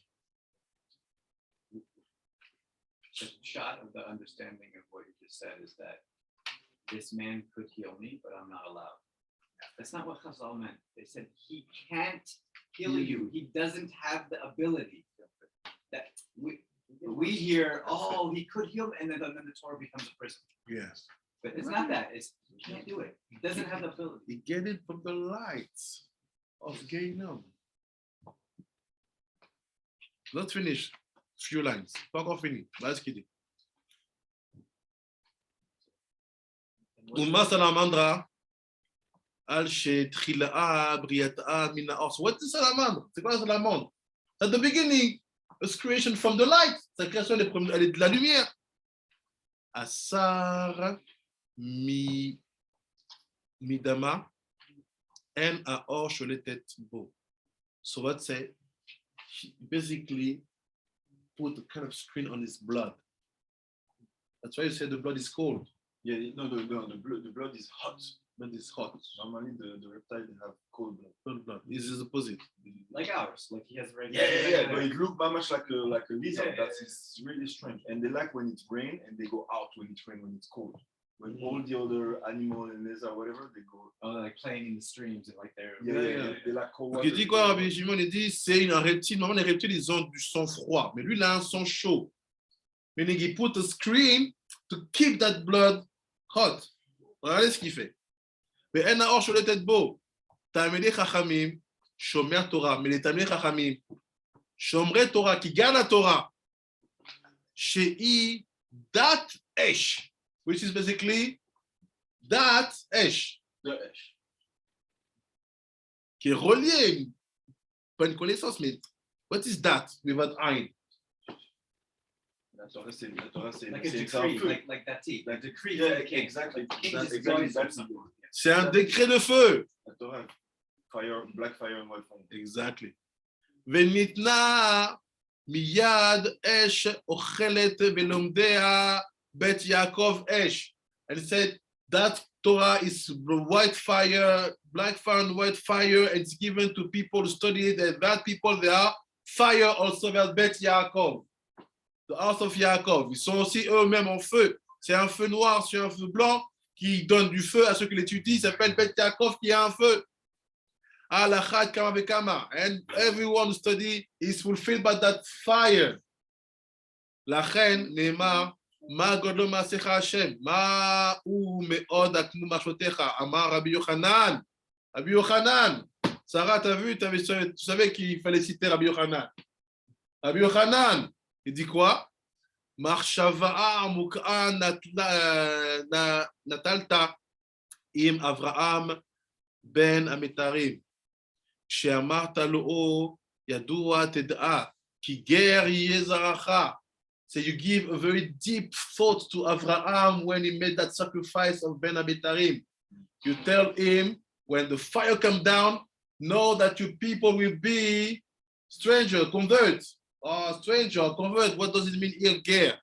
S4: The shot of the understanding of what you just said is that this man could heal me, but I'm not allowed. That's not what Chazal meant. They said he can't heal you. He doesn't have the ability. That we hear, oh, he could heal, and then the Torah becomes a prison.
S1: Yes.
S4: But it's not that. It's he can't do it. He doesn't have the ability.
S1: You get it from the light of Gehinnom. Not finished. Few lines. Pas encore fini. Voilà ce qu'il dit. Uma salamandra al shetrila'a briata'a min ha'or. What is salamandre? C'est quoi la salamandre? At the beginning, it's creation from the light. Sa création elle est de la lumière. Asar midama en ha'or sholetet bo. So what say? Basically put a kind of screen on his blood. That's why you say the blood is cold.
S3: Yeah, no, the blood is hot.
S1: Blood is hot.
S3: Normally, the reptile they have cold blood.
S1: Cold blood. This is the opposite.
S4: Like ours. Like he has regular.
S3: Yeah. But it looks very much like a lizard.
S4: Yeah,
S3: That's really strange. And they like when it's rain, and they go out when it's rain, when it's cold. When all the other animal and lizard, whatever, they go.
S4: Oh, like playing in the streams and like they're.
S3: Yeah. They like cold water.
S1: Il dit quoi, Rabbi Shimon? Il dit c'est un reptile. Normalement, les reptiles, ils ont du sang froid. Mais lui, il a un sang chaud. Meaning, he put a screen to keep that blood hot. Regardez ce qu'il fait. Mais en ha'or sholetet bo. Talmidei chachamim, shomer Torah. Mais les Talmidei chachamim, shomrei Torah, qui gardent la Torah. Shei dat esh. Which is basically that esh.
S3: The ash.
S1: Qui est relié, pas une connaissance, mais what is that without ayn?
S3: La Torah, c'est
S4: Like a
S3: c'est
S4: decree,
S3: un feu.
S4: like that tea.
S3: Like
S4: decree
S3: Yeah,
S4: from the king.
S3: exactly.
S4: King
S3: That's
S4: just
S3: exactly
S4: goes
S3: that's
S4: with something.
S1: C'est un décret de feu.
S3: La Torah. Fire, black fire and white fire.
S1: Exactly. ונתנה מיד אש אוכלת ולומדיה בית יעקב אש. And it said that Torah is white fire, black fire and white fire, and it's given to people to study it, and that people, they are fire also vers Bet Yaakov, the house of Yaakov. Ils sont aussi eux-mêmes en feu. C'est un feu noir sur un feu blanc qui donne du feu à ceux qui l'étudient. Ça s'appelle Bet Yaakov qui a un feu. Alachat kama vekama. And everyone who study is fulfilled by that fire. לכן נאמר, מה גודלו מעשיך השם? מה הוא מאוד עקמו מעשותיך? אמר רבי יוחנן. Rabbi Yochanan. Sarah, t'as vu, tu savais qu'il fallait citer Rabbi Yochanan. Rabbi Yochanan, il dit quoi? Marshava'a muk'a natalta im Avraham ben Amitarim. שאמרת לו, ידוע תדע, כי גר יהיה זרעך. So you give a very deep thought to Avraham when he made that sacrifice of Ben Abitarim. You tell him, when the fire comes down, know that your people will be stranger, convert. Oh, stranger, convert. What does it mean here, ger?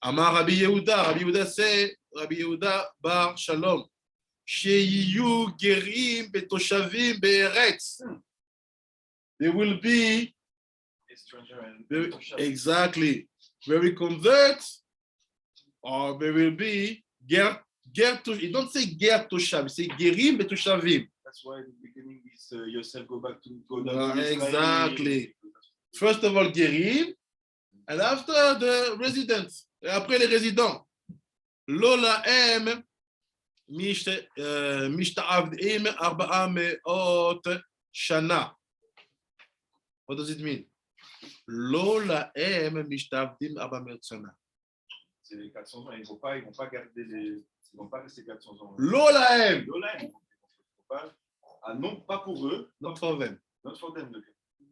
S1: Amar Rabbi Yehuda. Rabbi Yehuda say, Rabbi Yehuda bar Shalom. Sheyiyu gerim betoshavim be'eretz. There will be
S3: stranger and
S1: Very-
S3: untouchable.
S1: exactly. Where we convert, or there will be ger to. You don't say ger toshav, you say gerim betoshavim.
S3: That's why in the beginning is Yosef go down to
S1: Exactly. First of all, gerim, and after the residents, et après les résidents. Lola em mishta'avdim arba'a me'ot shana. What does it mean? Lola em mishta'avdim arba'a me'ot shana.
S3: C'est les 400 ans, ils vont pas garder ils vont pas rester 400 ans.
S1: Lola em.
S3: Lola, ils vont pas, non, pas pour eux,
S1: Not for them.
S3: not for them.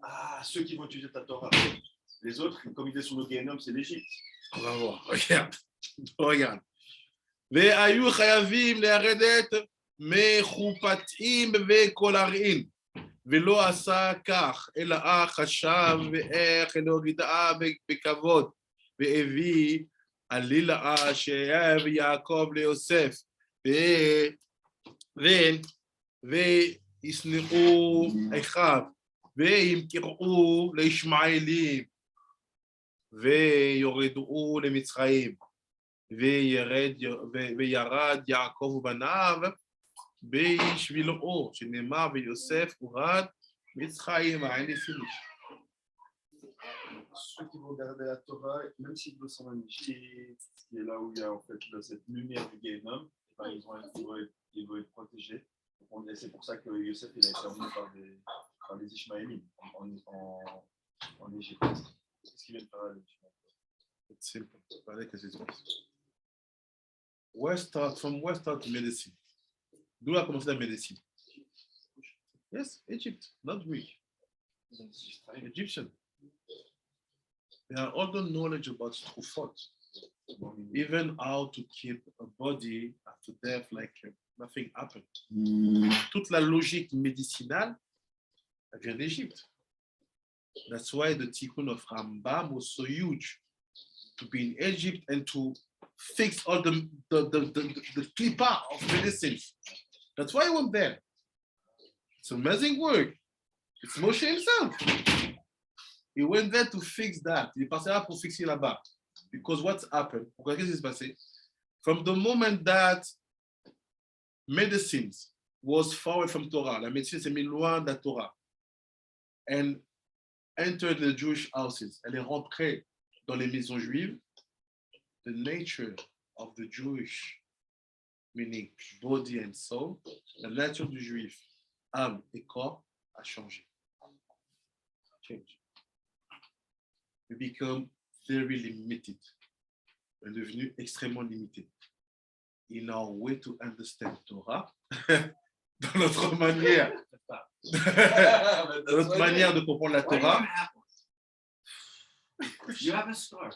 S3: Ah, ceux qui vont utiliser ta Torah. Les autres, comme ils étaient sur le Guénom, c'est l'Égypte.
S1: On va voir. Regarde. Regarde. והיו חייבים לרדת מחופתים וקולרין, ולא עשה כך, אלא חשב ואיך להורידה בכבוד, והביא עלילה שאהב יעקב ליוסף, וישנאו אחיו, וימכרו לישמעאלים, ויורדו למצרים. וירד יעקב ובניו בשבילו, שנאמר ויוסף הורד מצרים. אני finish.
S3: Ceux qui vont garder la Torah, même s'ils veulent s'en aller, qui est là où il y a en fait cette lumière du Guénom, ils vont être protégés. Et c'est pour ça que Yosef il a été emmené par les Ishmaélites en Égypte. Qu'est-ce qu'ils viennent faire là?
S1: It's simple. From where start medicine? D'où a commencé la médecine? Yes, Egypt, not Greek. Egyptian. They have all the knowledge about Trufot, even how to keep a body after death like nothing happened. Toute la logique médicinale elle vient d'Égypte. That's why the tikkun of Rambam was so huge, to be in Egypt and to fix all the klipa of medicines. That's why he went there. It's amazing work. It's Moshe himself. He went there to fix that. Il est passé là pour fixer là-bas. Because what's happened? Qu'est-ce qui s'est passé? From the moment that medicines was far away from Torah, la médecine s'est mise loin de la Torah, and entered the Jewish houses, elle est rentrée dans les maisons juives, the nature of the Jewish, meaning body and soul, la nature du juif, âme et corps, a changé. Change. We become very limited. On est devenu extrêmement limité. In our way to understand Torah, dans notre manière, dans notre manière de comprendre la
S4: Why do you
S1: Torah.
S4: even have one? You have a scar.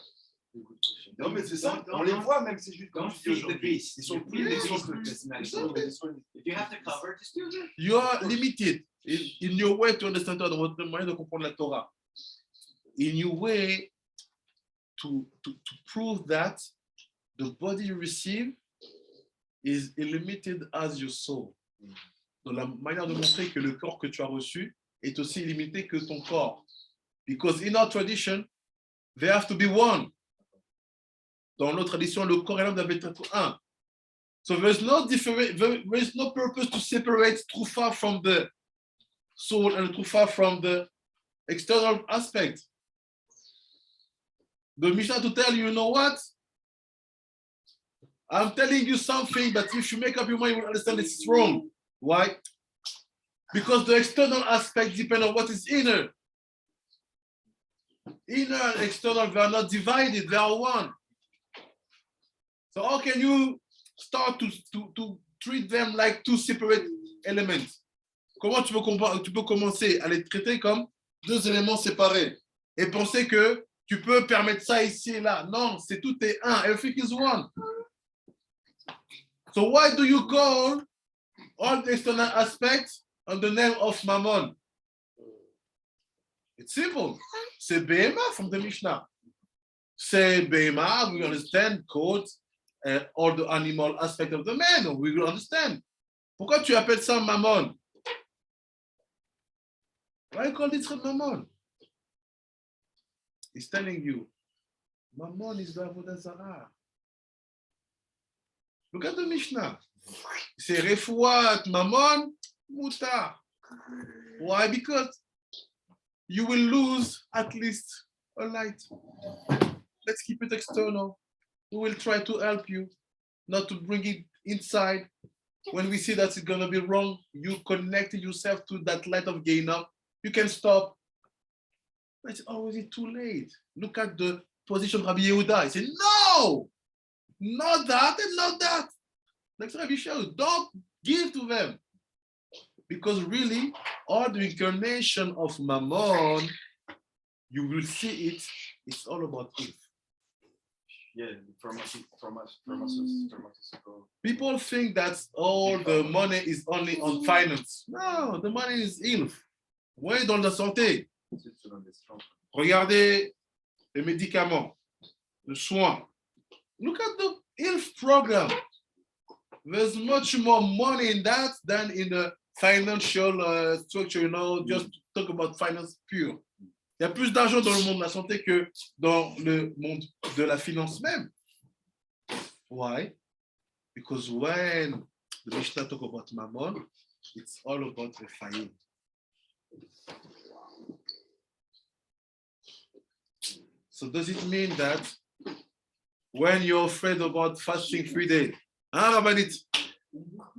S6: Non, mais c'est ça,
S4: Don't-
S6: on les
S4: don't-
S6: voit même, c'est juste
S4: Don't
S6: comme je dis
S4: feed the
S6: aujourd'hui.
S4: beast.
S6: Ils sont
S4: You
S6: plus
S4: feed
S6: les
S4: the beast
S6: autres.
S4: with this medicine. If you have to cover, just do it.
S1: You are limited in your way to understand Torah, dans votre moyen de comprendre la Torah. In your way to prove that the body you receive is limited as your soul. Dans la manière de montrer que le corps que tu as reçu est aussi limité que ton corps. Because in our tradition, they have to be one. Dans notre tradition, le corps et l'âme doivent être un. So there's no purpose to separate Trufa from the soul and Trufa from the external aspect. The Mishnah to tell you, you know what? I'm telling you something that if you make up your mind, you will understand it's wrong. Why? Because the external aspect depends on what is inner. Inner and external, they are not divided, they are one. So how can you start to treat them like two separate elements? Comment tu peux commencer à les traiter comme deux éléments séparés et penser que tu peux permettre ça ici et là? Non, c'est tout est un. Everything is one. So why do you call all the external aspects on the name of Mammon? It's simple. C'est Behema from the Mishnah. Say Behema, we understand, quote, all the animal aspect of the man, we will understand. Pourquoi tu appelles ça Mammon? Why you call it Mammon? is telling you, Mammon is the Avodah Zarah. Look at the Mishnah. C'est Refuat, Mammon, Mutar. Why? Because you will lose at least a light. Let's keep it external. We will try to help you, not to bring it inside. When we see that it's going to be wrong, you connect yourself to that light of Gehinnom. You can stop. But it's already too late. Look at the position of Rabbi Yehuda. He said, no, not that and not that. Like Rabbi Shaul, don't give to them. Because really, all the incarnation of Mammon, you will see it, it's all about it.
S3: Yeah, pharmaceutical.
S1: People think that all the money is only on finance. No, the money is health. Oui, dans la santé. Regardez les médicaments, le soin. Look at the health program. There's much more money in that than in the financial structure, just talk about finance pure. Il y a plus d'argent dans le monde de la santé que dans le monde de la finance même. Why? Because when the Mishnah talk about Mammon, it's all about Rephaim. So does it mean that when you're afraid about fasting 3 days, Rabbanit,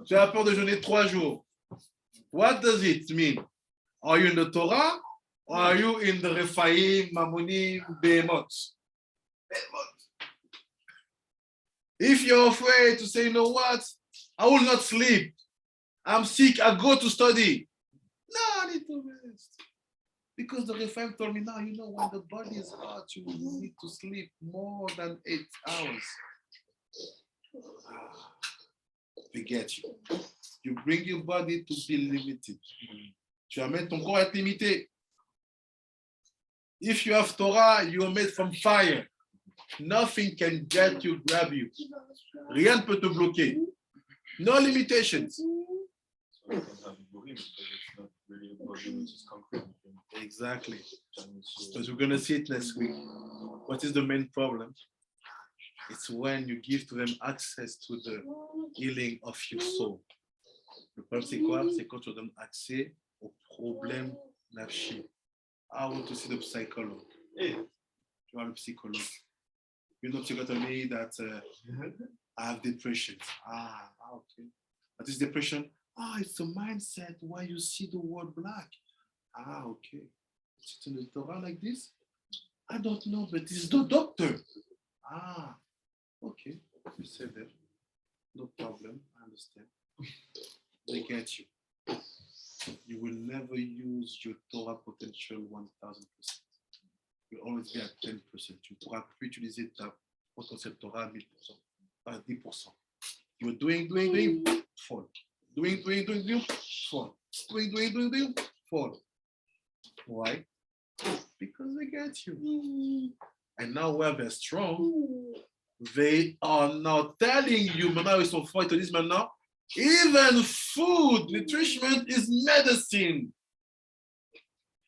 S1: tu as peur de jeûner 3 jours, what does it mean? Are you in the Torah? Or are you in the Rephaim, Mammonim, Behemoth? If you're afraid to say, you know what, I will not sleep. I'm sick, I go to study. No, I need to rest. Because the Rephaim told me, now, when the body is hot, you need to sleep more than 8 hours. They get you. You bring your body to be limited. Tu amènes ton corps à être limité. If you have Torah, you are made from fire. Nothing can get you, grab you. Rien ne peut te bloquer. No limitations. Exactly. Because we're going to see it next week. What is the main problem? It's when you give to them access to the healing of your soul. Le problème, c'est quoi? C'est quand tu donnes accès aux problèmes nafshi. I want to see the psychologue. Hey, you are a psychologue. You know, psychologue told me that I have depression. Okay. What is depression? It's a mindset where you see the word black. Okay. It's in the Torah like this? I don't know, but it's the doctor. Okay. You said that. No problem. I understand. They get you. You will never use your Torah potential 1000%. You'll always be at 10%. Tu ne pourras plus utiliser ta potentiel Torah à 1000%, à 10%. You're doing, fall. Doing, fall. Doing, fall. Why? Because they get you. And now where they're strong, they are now telling you, maintenant ils sont forts, ils te disent maintenant, even food, nutrition is medicine.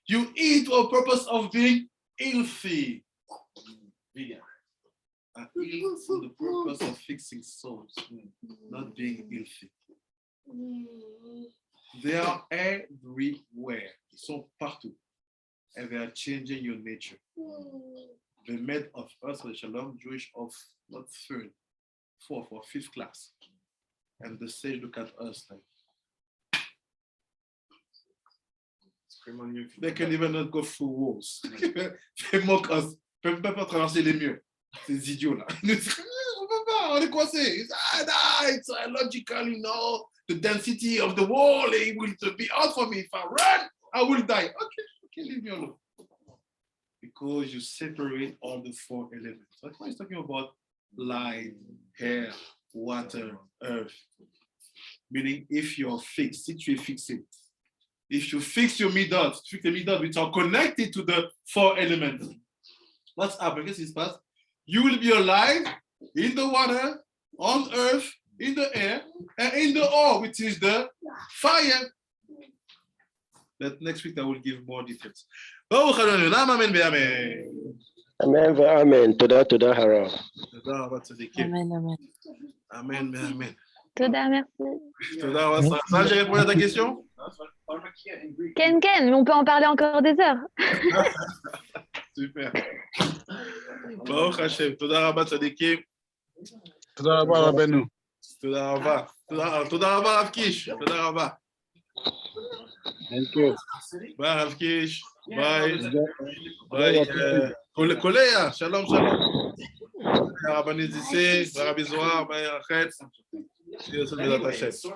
S1: You eat for the purpose of being healthy. Vegan. Eat for the purpose of fixing souls, not being healthy. They are everywhere. Ils sont partout. And they are changing your nature. They made of us, the Shalom, Jewish of not third, fourth or fifth class. And the sage look at us like, they can even not go through walls. They mock us. Ils ne peuvent pas traverser les murs. Ces idiots-là. On ne peut pas, on est coincés. It's illogical, the density of the wall, it will be out for me. If I run, I will die. Okay, leave me alone. Because you separate all the 4 elements. That's why he's talking about light, air, water, earth. Meaning, if you're fixed, si tu es fixé, if you fix your midot, which are connected to the 4 elements, what's happening? Qu'est-ce qui se passe? You will be alive in the water, on earth, in the air, and in the ore, which is the fire. But next week I will give more details.
S9: Amen ואמן. תודה הרב.
S1: תודה רבה צדיקים.
S10: Amen, amen.
S1: Amen, amen.
S8: Toda, merci.
S1: תודה רבה. Ça, j'ai répondu à ta question?
S8: Ken, mais on peut en parler encore des heures.
S1: Super. Baruch Hashem. תודה רבה צדיקים.
S11: תודה רבה רבנו.
S1: תודה רבה. תודה רבה רב קיש. תודה רבה.
S11: Thank you.
S1: ביי רב קיש. ביי. ביי. קוליה. שלום שלום. הרבנית זיסי, הרבי זוהר, ביי רחל. שיהיה לעשות בעזרת השם.